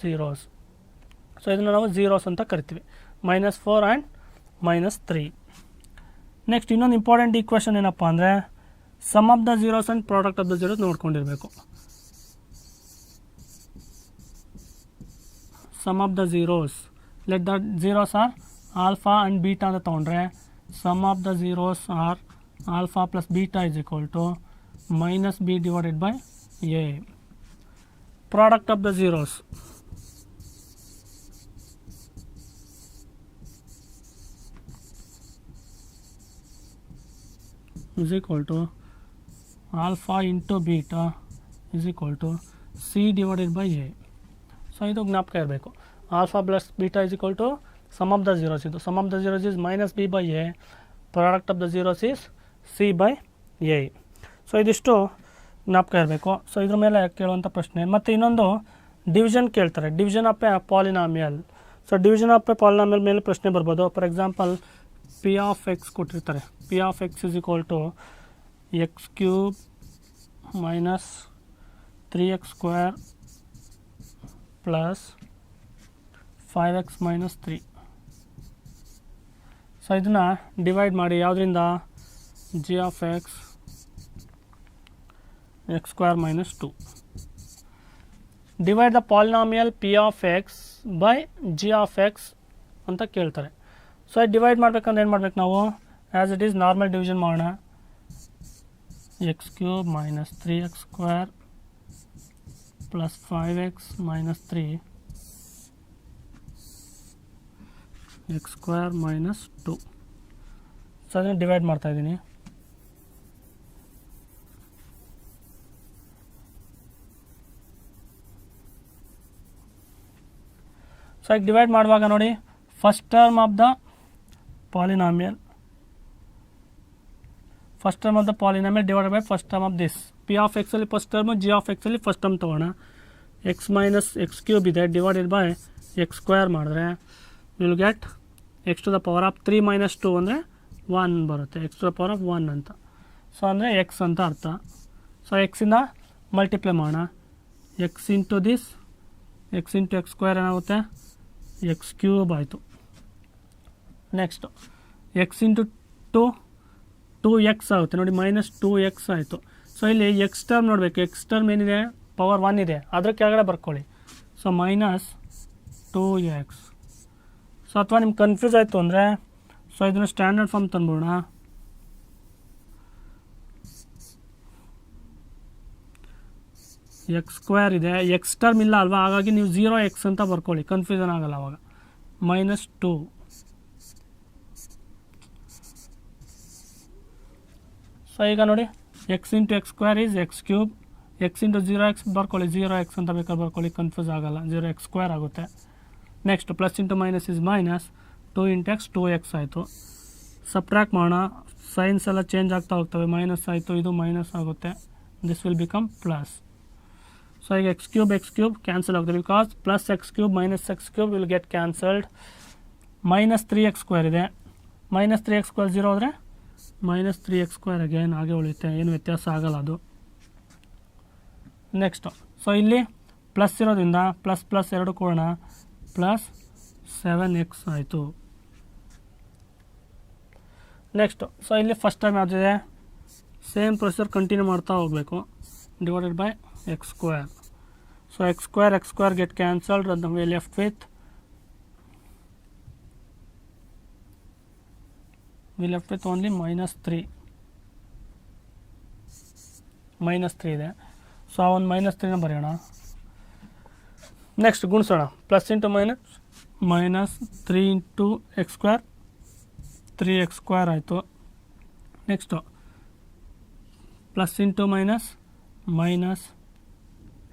zeros. So ಇದನ್ನು ನಾವು ಝೀರೋಸ್ ಅಂತ ಕರಿತೀವಿ, -4 ಆ್ಯಂಡ್ -3. ನೆಕ್ಸ್ಟ್ ಇನ್ನೊಂದು ಇಂಪಾರ್ಟೆಂಟ್ ಈಕ್ವೇಷನ್ ಏನಪ್ಪ ಅಂದರೆ, sum of the zeros and product of the zeros ನೋಡ್ಕೊಂಡಿರಬೇಕು. Sum of the zeros, let the zeros are alpha and beta ಅಂತ ತೊಗೊಂಡ್ರೆ sum of the zeros are alpha plus beta is equal to minus b divided by a. Product of the zeros is equal to alpha into beta is equal to c divided by a. So ಇದು ಜ್ಞಾಪಕ ಇರಬೇಕು. Alpha plus beta is equal to sum of the zeros. ಇದು sum of the zeros is minus b by a, product of the zeros is c by a. So ಇದಿಷ್ಟು ಜ್ಞಾಪಕ ಇರಬೇಕು. So ಇದ್ರ ಮೇಲೆ ಕೇಳುವಂಥ ಪ್ರಶ್ನೆ. ಮತ್ತು ಇನ್ನೊಂದು ಡಿವಿಷನ್ ಕೇಳ್ತಾರೆ, division of a polynomial. So division of a polynomial ಮೇಲೆ ಪ್ರಶ್ನೆ ಬರ್ಬೋದು. For example p of x ಕೊಟ್ಟಿರ್ತಾರೆ. P of x is equal to x cube minus 3x square plus 5x minus 3. So ಇದನ್ನು ಡಿವೈಡ್ ಮಾಡಿ ಯಾವುದರಿಂದ, g of x x square minus 2. Divide the polynomial p of x by g of x ಅಂತ ಕೇಳ್ತಾರೆ. So ಇದು divide ಮಾಡ್ಬೇಕಂದ್ರೆ ಏನು ಮಾಡ್ಬೇಕು ನಾವು, as it is normal division ಮಾಡೋಣ. X cube minus 3x square plus 5x minus 3 x square minus 2. So ಅದನ್ನು divide ಮಾಡ್ತಾ ಇದ್ದೀನಿ. ಸೊ ಈಗ ಡಿವೈಡ್ ಮಾಡುವಾಗ ನೋಡಿ, first term of the polynomial, first term of the polynomial divide by first term of this. P of ಎಕ್ಸಲ್ಲಿ first term, g of ಎಕ್ಸಲ್ಲಿ first term ತೊಗೋಣ. X minus x cube ಇದೆ, divided by x square ಮಾಡಿದ್ರೆ will get x to the power of 3 minus 2 ಅಂದರೆ 1 ಬರುತ್ತೆ. X to the power of 1 ಅಂತ. So ಅಂದರೆ X ಅಂತ ಅರ್ಥ. ಸೊ ಎಕ್ಸಿಂದ ಮಲ್ಟಿಪ್ಲೈ ಮಾಡೋಣ. X into this, X into X square ಏನಾಗುತ್ತೆ, ಎಕ್ಸ್ ಕ್ಯೂಬ್ ಆಯಿತು. ನೆಕ್ಸ್ಟು ಎಕ್ಸ್ ಇಂಟು 2x ಆಗುತ್ತೆ ನೋಡಿ, ಮೈನಸ್ 2x ಆಯಿತು. ಸೊ ಇಲ್ಲಿ ಎಕ್ಸ್ ಟರ್ಮ್ ನೋಡಬೇಕು, ಎಕ್ಸ್ ಟರ್ಮ್ ಏನಿದೆ ಪವರ್ 1 ಇದೆ, ಅದ್ರ ಕೆಳಗಡೆ ಬರ್ಕೊಳ್ಳಿ. So minus 2x. ಸೊ ಅಥವಾ ನಿಮ್ಗೆ ಕನ್ಫ್ಯೂಸ್ ಆಯಿತು ಅಂದರೆ, ಸೊ ಇದನ್ನು ಸ್ಟ್ಯಾಂಡರ್ಡ್ ಫಾರ್ಮ್ ತಂದ್ಬಿಡೋಣ. ಎಕ್ಸ್ ಸ್ಕ್ವೇರ್ ಇದೆ, ಎಕ್ಸ್ ಟರ್ಮ್ ಇಲ್ಲ ಅಲ್ವಾ, ಹಾಗಾಗಿ ನೀವು 0x ಅಂತ ಬರ್ಕೊಳ್ಳಿ, ಕನ್ಫ್ಯೂಷನ್ ಆಗಲ್ಲ ಅವಾಗ. ಮೈನಸ್ 2. ಸೊ ಈಗ ನೋಡಿ, X into X square is X cube, X into 0x ಬರ್ಕೊಳ್ಳಿ, 0x ಅಂತ ಬೇಕಾದ್ರೆ ಬರ್ಕೊಳ್ಳಿ, ಕನ್ಫ್ಯೂಸ್ ಆಗಲ್ಲ, 0x ಸ್ಕ್ವೇರ್ ಆಗುತ್ತೆ. Next plus into minus is minus, 2 into X 2x ಆಯಿತು. ಸಬ್ಟ್ರ್ಯಾಕ್ಟ್ ಮಾಡೋಣ, ಸೈನ್ಸ್ ಎಲ್ಲ ಚೇಂಜ್ ಆಗ್ತಾ ಹೋಗ್ತವೆ. ಮೈನಸ್ ಆಯಿತು, ಇದು ಮೈನಸ್ ಆಗುತ್ತೆ, this will become plus. So ಈಗ ಎಕ್ಸ್ ಕ್ಯೂಬ್ ಕ್ಯಾನ್ಸಲ್ ಆಗುತ್ತೆ, because plus X cube minus x cube will get cancelled. Minus 3x square ಇದೆ, ಮೈನಸ್ 3x ಸ್ಕ್ವೇರ್ 0 ಆದರೆ ಮೈನಸ್ 3x ಸ್ಕ್ವೇರ್ ಅಗೇನ್ ಹಾಗೆ ಉಳಿಯುತ್ತೆ, ಏನು ವ್ಯತ್ಯಾಸ ಆಗಲ್ಲ ಅದು. ನೆಕ್ಸ್ಟು ಸೊ ಇಲ್ಲಿ ಪ್ಲಸ್ ಇರೋದ್ರಿಂದ ಪ್ಲಸ್ ಪ್ಲಸ್ 2 ಕೊಡೋಣ, ಪ್ಲಸ್ 7x ಆಯಿತು. ನೆಕ್ಸ್ಟು ಸೊ ಇಲ್ಲಿ ಫಸ್ಟ್ ಟೈಮ್ ಯಾವುದಿದೆ, ಸೇಮ್ ಪ್ರೊಸೀಜರ್ ಕಂಟಿನ್ಯೂ ಮಾಡ್ತಾ ಹೋಗಬೇಕು. Divided by x square. So x square get cancelled, and we left with only minus 3 ಇದೆ. ಸೊ ಆ ಒಂದು ಮೈನಸ್ 3ನ ಬರೆಯೋಣ. ನೆಕ್ಸ್ಟ್ ಗುಣಿಸೋಣ, plus into minus 3 into X square 3x square ಆಯಿತು. Next plus into minus,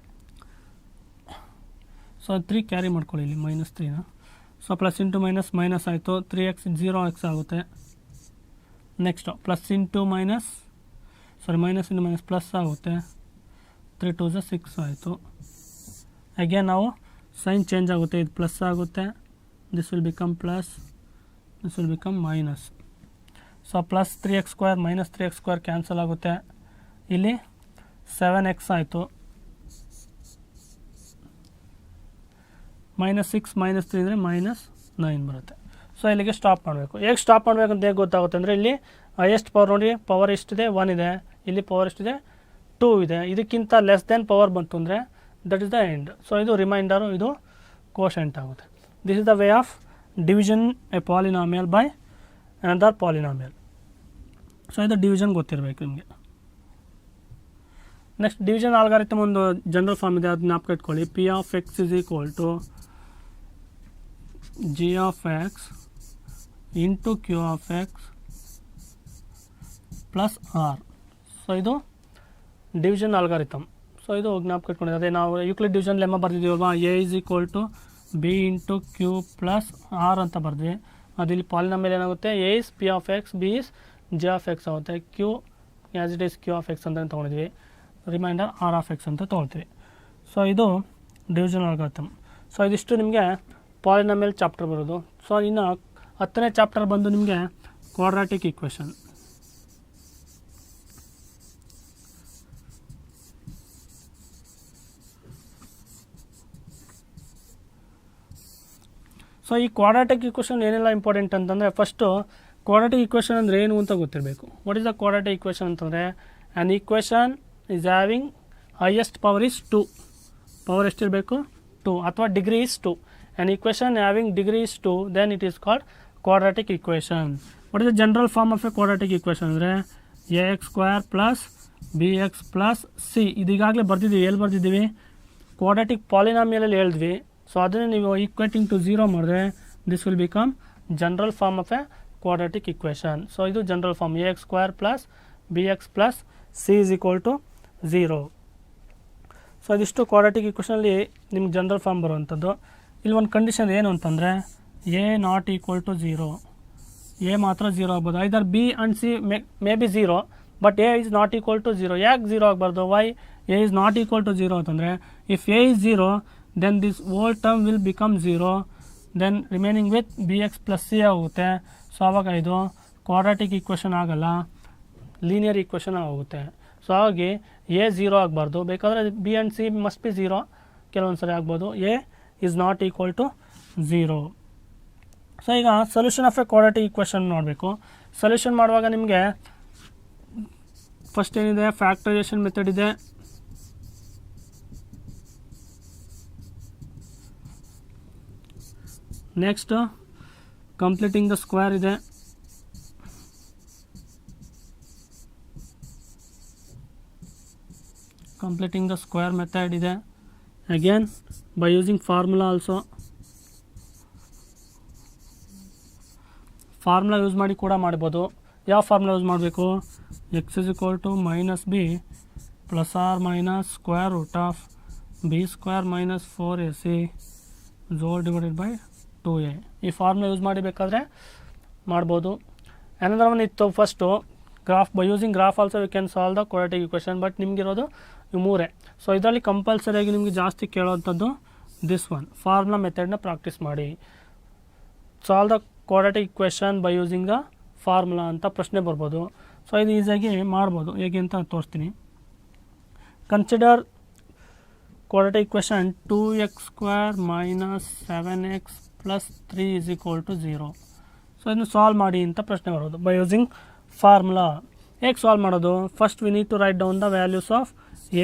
so 3 carry ಮಾಡ್ಕೊಳ್ಳಿ ಇಲ್ಲಿ minus 3ನ. ಸೊ ಪ್ಲಸ್ ಇಂಟು ಮೈನಸ್ ಆಯಿತು, 3x 0x ಆಗುತ್ತೆ. Next plus into minus into minus plus ಆಗುತ್ತೆ, 3 2 6 ಆಯಿತು. ಅಗೇನ್ ನಾವು ಸೈನ್ ಚೇಂಜ್ ಆಗುತ್ತೆ, ಇದು ಪ್ಲಸ್ ಆಗುತ್ತೆ, this will become plus, this will become minus. So plus 3x square minus 3x square cancel ಆಗುತ್ತೆ, ಇಲ್ಲಿ 7x ಆಯಿತು. ಮೈನಸ್ 6 ಮೈನಸ್ 3 ಅಂದರೆ ಮೈನಸ್ 9 ಬರುತ್ತೆ. ಸೊ ಇಲ್ಲಿಗೆ ಸ್ಟಾಪ್ ಮಾಡಬೇಕು. ಹೇಗೆ ಸ್ಟಾಪ್ ಮಾಡಬೇಕು ಅಂತ ಹೇಗೆ ಗೊತ್ತಾಗುತ್ತೆ ಅಂದರೆ, ಇಲ್ಲಿ ಹೈಯೆಸ್ಟ್ ಪವರ್ ನೋಡಿ, ಪವರ್ ಎಷ್ಟಿದೆ 1 ಇದೆ, ಇಲ್ಲಿ ಪವರ್ ಎಷ್ಟಿದೆ 2 ಇದೆ, ಇದಕ್ಕಿಂತ ಲೆಸ್ ದೆನ್ ಪವರ್ ಬಂತು ಅಂದರೆ that is the end. So ಇದು ರಿಮೈಂಡರು, ಇದು ಕೋಶೆಂಟ್ ಆಗುತ್ತೆ. This is the way of division a polynomial by another polynomial. So ಇದು ಡಿವಿಷನ್ ಗೊತ್ತಿರಬೇಕು ನಿಮಗೆ. ನೆಕ್ಸ್ಟ್ ಡಿವಿಷನ್ ಆಲ್ಗಾರಿಥಮ್ ಒಂದು ಜನರಲ್ ಫಾರ್ಮ್ ಇದೆ, ಅದನ್ನ ಜ್ಞಾಪಕ ಇಟ್ಕೊಳ್ಳಿ. P of x is equal to g of x into q of x plus r. So ಇದು division algorithm. So ಇದು ಜ್ಞಾಪಕ ಇಟ್ಕೊಂಡಿದೆ. ಅದೇ ನಾವು ಯೂಕ್ಲಿಡ್ ಡಿವಿಷನ್ ಲೆಮ್ಮ ಬರ್ದಿದ್ದೀವಲ್ವಾ, A is equal to b into q plus r ಅಂತ ಬರ್ದ್ವಿ. ಅದಿಲ್ಲಿ ಪಾಲಿನಾಮಿಯಲ್ ಏನಾಗುತ್ತೆ, a is p of x, b is g of x ಆಗುತ್ತೆ, q as it is q of x ಅಂತ ತೊಗೊಂಡಿದ್ವಿ, ರಿಮೈಂಡರ್ ಆರ್ ಆಫ್ ಎಕ್ಸ್ ಅಂತ ತೊಗೊಳ್ತೀವಿ. So ಇದು ಡಿವಿಷನ್ ಆಲ್ಗಾರಿಥಮ್. ಸೊ ಇದಿಷ್ಟು ನಿಮಗೆ ಪಾಲಿನಾಮಿಯಲ್ ಚಾಪ್ಟರ್ ಬರೋದು. ಸೊ ಇನ್ನು 10ನೇ ಚಾಪ್ಟರ್ ಬಂದು ನಿಮಗೆ ಕ್ವಾಡ್ರಾಟಿಕ್ ಈಕ್ವೇಷನ್. ಸೊ ಈ ಕ್ವಾಡ್ರಾಟಿಕ್ ಈಕ್ವೇಷನ್ ಏನೆಲ್ಲ ಇಂಪಾರ್ಟೆಂಟ್ ಅಂತಂದರೆ, ಫಸ್ಟು ಕ್ವಾಡ್ರಾಟಿಕ್ ಈಕ್ವೇಷನ್ ಅಂದರೆ ಏನು ಅಂತ ಗೊತ್ತಿರಬೇಕು. What is the quadratic equation ಅಂತಂದರೆ, an equation is having highest power is 2. Power ಎಷ್ಟಿರಬೇಕು, 2, ಅಥವಾ degree is 2. An equation having degree is 2, then it is called quadratic equation. What is the general form of a quadratic equation ಅಂದರೆ a x square plus b x plus C. ಇದೀಗಾಗಲೇ ಬರ್ತಿದ್ದೀವಿ. ಎಲ್ಲಿ ಬರ್ತಿದ್ದೀವಿ, quadratic ಪಾಲಿನಾಮಿಯಲಲ್ಲಿ ಹೇಳಿದ್ವಿ. So ಅದನ್ನೇ ನೀವು equating to 0 ಮಾಡಿದ್ರೆ this will become general form of a quadratic equation. So ಇದು general form, a x square plus b x plus c is equal to 0. So ಇದಿಷ್ಟು quadratic ಈಕ್ವೇಷನಲ್ಲಿ ನಿಮ್ಗೆ ಜನರಲ್ ಫಾರ್ಮ್ ಬರುವಂಥದ್ದು. ಇಲ್ಲಿ ಒಂದು ಕಂಡೀಷನ್ ಏನು ಅಂತಂದರೆ, a not equal to 0. A ಮಾತ್ರ 0 ಆಗ್ಬೋದು. Either b and c may be 0, but a is not equal to 0. ಯಾಕೆ 0 ಆಗಬಾರ್ದು, why A is not equal to 0 ಅಂತಂದರೆ, if A is 0 then this whole term will become 0, then remaining with bx plus c ಆಗುತ್ತೆ. So ಆವಾಗ ಇದು quadratic equation ಆಗಲ್ಲ, linear equation ಆಗುತ್ತೆ. So ಹಾಗಾಗಿ a 0 ಆಗಬಾರ್ದು. ಬೇಕಾದರೆ b and c must be 0, ಕೆಲವೊಂದು ಸರಿ ಆಗ್ಬೋದು. A is not equal to 0. So ಈಗ solution of a quadratic equation ನೋಡಬೇಕು. ಸೊಲ್ಯೂಷನ್ ಮಾಡುವಾಗ ನಿಮಗೆ ಫಸ್ಟ್ ಏನಿದೆ, ಫ್ಯಾಕ್ಟರೈಸೇಷನ್ ಮೆಥಡ್ ಇದೆ. ನೆಕ್ಸ್ಟ್ ಕಂಪ್ಲೀಟಿಂಗ್ ದ ಸ್ಕ್ವೇರ್ ಇದೆ. ಕಂಪ್ಲೀಟಿಂಗ್ ದ ಸ್ಕ್ವೇರ್ ಮೆಥಡ್ ಇದೆ. Again by using formula also. Formula use ಮಾಡಿ ಕೂಡ ಮಾಡ್ಬೋದು. ಯಾವ ಫಾರ್ಮುಲಾ ಯೂಸ್ ಮಾಡಬೇಕು, x is equal to minus b plus or minus square root of b square minus 4ac whole divided by 2a. ಈ formula use ಮಾಡಿ ಬೇಕಾದರೆ ಮಾಡ್ಬೋದು. ಏನಂದ್ರೆ ಒನ್ ಇತ್ತು, first graph, by using graph also you can solve the quadratic equation. But ನಿಮಗಿರೋದು ಇವು ಮೂರೇ. So ಇದರಲ್ಲಿ ಕಂಪಲ್ಸರಿಯಾಗಿ ನಿಮಗೆ ಜಾಸ್ತಿ ಕೇಳೋವಂಥದ್ದು ದಿಸ್ ಒನ್, ಫಾರ್ಮುಲಾ ಮೆಥಡ್ನ ಪ್ರಾಕ್ಟೀಸ್ ಮಾಡಿ. Solve the quadratic equation by using the formula ಅಂತ ಪ್ರಶ್ನೆ ಬರ್ಬೋದು. ಸೊ ಇದು ಈಸಿಯಾಗಿ ಮಾಡ್ಬೋದು. ಹೇಗೆ ಅಂತ ತೋರಿಸ್ತೀನಿ. Consider quadratic equation 2x square minus 7x plus 3 is equal to 0. So ಇದನ್ನು ಸಾಲ್ವ್ ಮಾಡಿ ಅಂತ ಪ್ರಶ್ನೆ ಬರೋದು ಬೈ ಯೂಸಿಂಗ್ ಫಾರ್ಮುಲಾ. ಹೇಗೆ ಸಾಲ್ವ್ ಮಾಡೋದು, first we need to write down the values of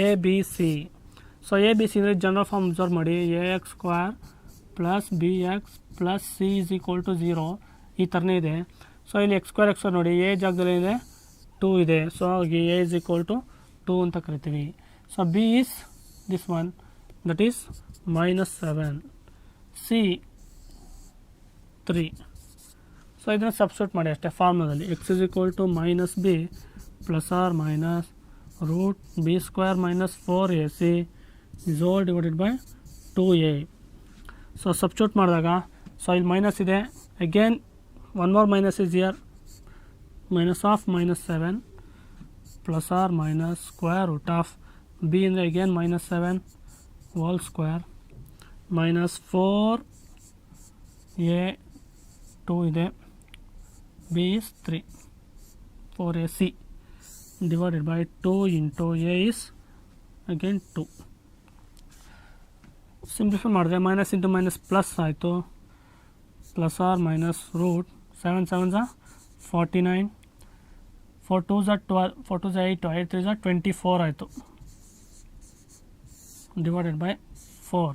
a B c. So A B c ಅಂದರೆ general form observe ಮಾಡಿ, a x square plus b x plus c is equal to 0 ಈ ಥರನೇ ಇದೆ. So ಇಲ್ಲಿ x square ನೋಡಿ, A ಜಾಗದಲ್ಲಿ ಇದೆ 2 ಇದೆ. ಸೊ ಹಾಗೆ ಎ ಇಸ್ ಈಕ್ವಲ್ ಟು 2 ಅಂತ ಕರಿತೀವಿ. So b is this one, that is minus 7, c 3. So ಇದನ್ನು ಸಬ್ಸ್ಟಿಟ್ಯೂಟ್ ಮಾಡಿ ಅಷ್ಟೇ ಫಾರ್ಮುಲಾದಲ್ಲಿ. X is equal to minus b plus or minus root b square minus 4ac is all divided by 2a. So substitute ಮಾಡಿದಾಗ, so ಇಲ್ಲಿ minus ಇದೆ, again one more minus is year, minus of minus 7 plus or minus square root of b ಅಂದರೆ again minus 7 whole square minus 4a 2 ಇದೆ, b is 3 4ac divided by 2 into a is again 2. Simplify ಮಾಡಿದ್ರೆ minus into minus plus ಆಯಿತು, plus or minus root 7 7s are 49, 4 2s are 12, 4 2s are 8, 8 3s are 24 ಆಯಿತು, divided by 4.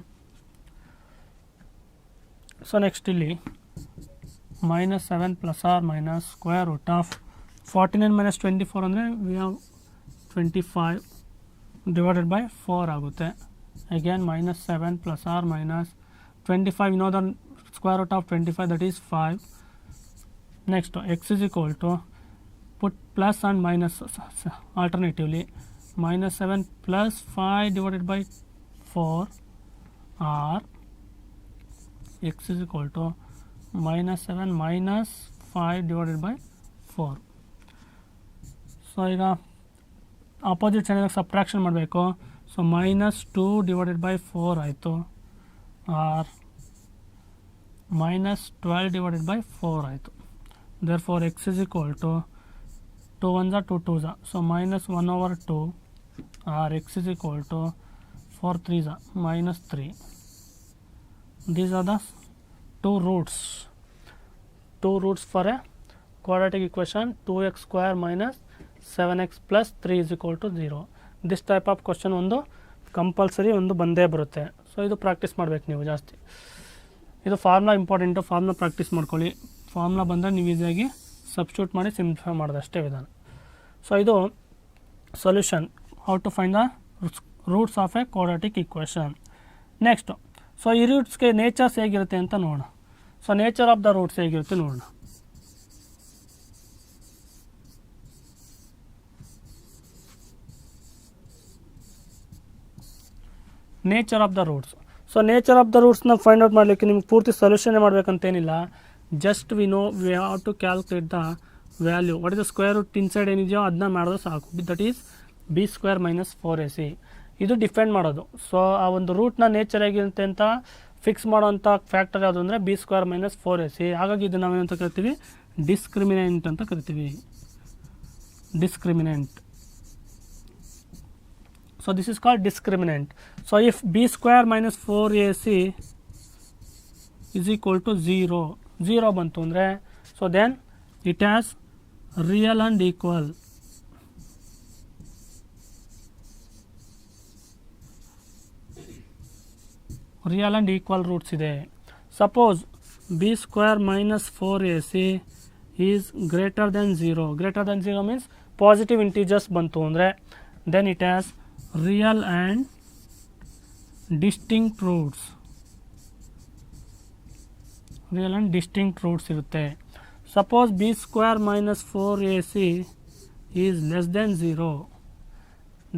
So next ಇಲ್ಲಿ -7 + or minus square root of 49 minus 24 ಅಂದರೆ we have 25 divided by 4 ಆಗುತ್ತೆ. Again -7 + or minus 25, you know the square root of 25, that is 5. Next x is equal to, put plus and minus alternatively, -7 plus 5 divided by 4, or x is equal to -7 minus 5 divided by 4. So ಈಗ opposite side subtraction ಮಾಡಬೇಕು. So -2 divided by 4 ಆಯಿತು, R -12 divided by 4 ಆಯಿತು. therefore x is equal to 2 1s are 2 2s are, so -1/2, or x is equal to 4 3s are -3. These are the two roots for a quadratic equation. 2x square minus 7x plus 3 is equal to 0. This type of question ಒಂದು compulsory ಒಂದು ಬಂದೇ ಬರುತ್ತೆ. So ಇದು practice ಮಾಡಬೇಕು ನೀವು ಜಾಸ್ತಿ. ಇದು formula important, formula practice ಮಾಡ್ಕೊಳ್ಳಿ. ಫಾರ್ಮುಲಾ ಬಂದರೆ ನೀವು ಈಸಿಯಾಗಿ ಸಬ್ಸ್ಟಿಟ್ಯೂಟ್ ಮಾಡಿ ಸಿಂಪ್ಲಿಫೈ ಮಾಡೋದಷ್ಟೇ ವಿಧಾನ. ಸೊ ಇದು solution, how to find the roots of a quadratic equation. Next, so ಈ ರೂಟ್ಸ್ಗೆ ನೇಚರ್ಸ್ ಹೇಗಿರುತ್ತೆ ಅಂತ ನೋಡೋಣ. So nature of the roots ಹೇಗಿರುತ್ತೆ ನೋಡೋಣ. Nature of the roots. So nature of the ರೂಟ್ಸ್ನ ಫೈಂಡ್ ಔಟ್ ಮಾಡಲಿಕ್ಕೆ ನಿಮ್ಗೆ ಪೂರ್ತಿ ಸೊಲ್ಯೂಷನ್ನೇ ಮಾಡಬೇಕಂತೇನಿಲ್ಲ. Just we have to calculate the value, what is the square root inside ಏನಿದೆಯೋ ಅದನ್ನ ಮಾಡೋದು ಸಾಕು. That is b² - 4ac. ಇದು ಡಿಫೆಂಡ್ ಮಾಡೋದು. ಸೊ ಆ ಒಂದು ರೂಟ್ನ ನೇಚರ್ ಹೇಗಿರುತ್ತೆ ಅಂತ ಫಿಕ್ಸ್ ಮಾಡೋವಂಥ ಫ್ಯಾಕ್ಟರ್ ಯಾವುದು ಅಂದರೆ b² - 4ac. ಹಾಗಾಗಿ ಇದು ನಾವೇನಂತ ಕರಿತೀವಿ, ಡಿಸ್ಕ್ರಿಮಿನೆಂಟ್ ಅಂತ ಕರಿತೀವಿ. Discriminant. So this is called discriminant. So if b² - 4ac is equal to 0 ಬಂತು ಅಂದರೆ, so then it has real and equal. Real and equal roots ಇದೆ. Suppose b² - 4ac is greater than 0. Greater than 0 means positive integers ಬಂತು ಅಂದರೆ, then it has real and distinct roots. real and distinct roots ಇರುತ್ತೆ. suppose b² - 4ac is less than 0,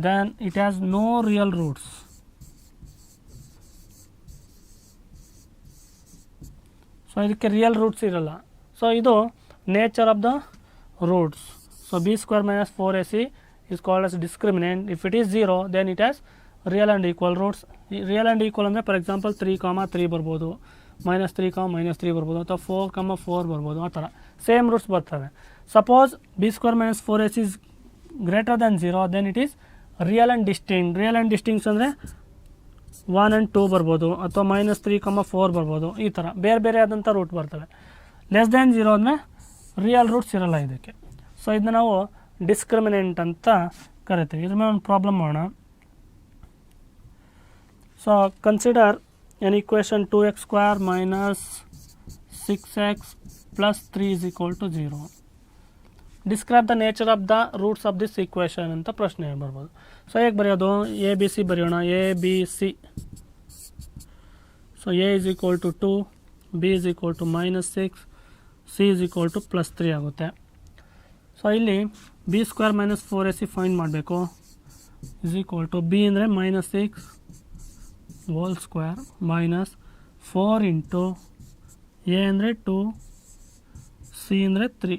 then it has no real roots. So ಇದಕ್ಕೆ real roots ಇರಲ್ಲ. So ಇದು nature of the roots. So b² - 4ac is called as discriminant. If it is 0, then it has real and equal roots. Real and equal ಅಂದರೆ for example 3, 3 ಬರ್ಬೋದು, -3, -3 ಬರ್ಬೋದು, ಅಥವಾ 4, 4 ಬರ್ಬೋದು. ಆ ಥರ ಸೇಮ್ ರೂಟ್ಸ್ ಬರ್ತವೆ. Suppose b² - 4ac is greater than 0, then it is real and distinct. Real and distincts ಅಂದರೆ 1 and 2 ಬರ್ಬೋದು, ಅಥವಾ -3, 4 ಬರ್ಬೋದು. ಈ ಥರ ಬೇರೆ ಬೇರೆ ಆದಂಥ ರೂಟ್ ಬರ್ತವೆ. ಲೆಸ್ ದೆನ್ 0 ಅಂದರೆ ರಿಯಲ್ ರೂಟ್ಸ್ ಇರಲ್ಲ ಇದಕ್ಕೆ. ಸೊ ಇದನ್ನ ನಾವು ಡಿಸ್ಕ್ರಿಮಿನೆಂಟ್ ಅಂತ ಕರಿತೀವಿ. ಇದ್ರ ಮೇಲೆ ಒಂದು ಪ್ರಾಬ್ಲಮ್ ಮಾಡೋಣ. So consider N equation 2x² - 6x + 3 is equal to 0. Describe the nature of the roots of this equation ಅಂತ ಪ್ರಶ್ನೆ ಬರ್ಬೋದು. ಸೊ ಹೇಗೆ ಬರೆಯೋದು, ABC ಬರೆಯೋಣ. ABC. So a is equal to 2, b is equal to -6, c is equal to +3 ಆಗುತ್ತೆ. So ಇಲ್ಲಿ b² - 4ac find ಮಾಡಬೇಕು. Is equal to b ಅಂದರೆ -6 whole square minus 4 into a ಅಂದರೆ 2, c ಅಂದರೆ 3.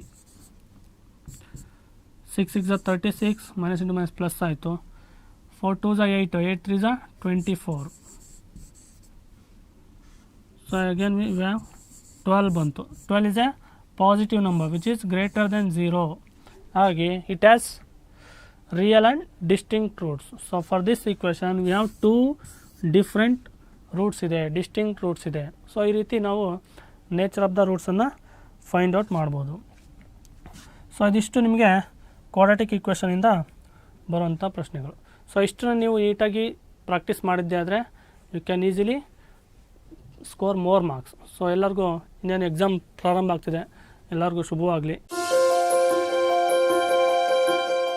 6 6 36, ಮೈನಸ್ ಇಂಟು ಮೈನಸ್ ಪ್ಲಸ್ ಆಯಿತು. 4 2s 8, 8 3s 24. So again we have 12 ಬಂತು. 12 is a positive number which is greater than 0. ಹಾಗೆ it has real and distinct roots. So for this equation we have 2 different roots ಇದೆ, distinct roots ಇದೆ. So ಈ ರೀತಿ ನಾವು nature of the ರೂಟ್ಸನ್ನು find out ಮಾಡ್ಬೋದು. So ಇದಿಷ್ಟು ನಿಮಗೆ ಕ್ವಾಡ್ರಾಟಿಕ್ ಈಕ್ವೇಷನಿಂದ ಬರುವಂಥ ಪ್ರಶ್ನೆಗಳು. ಸೊ ಇಷ್ಟನ್ನು ನೀವು ನೀಟಾಗಿ ಪ್ರಾಕ್ಟೀಸ್ ಮಾಡಿದ್ದೆ ಆದರೆ you can easily score more marks. So ಎಲ್ಲರಿಗೂ ಇನ್ನೇನು ಎಕ್ಸಾಮ್ ಪ್ರಾರಂಭ ಆಗ್ತಿದೆ, ಎಲ್ಲರಿಗೂ ಶುಭವಾಗಲಿ.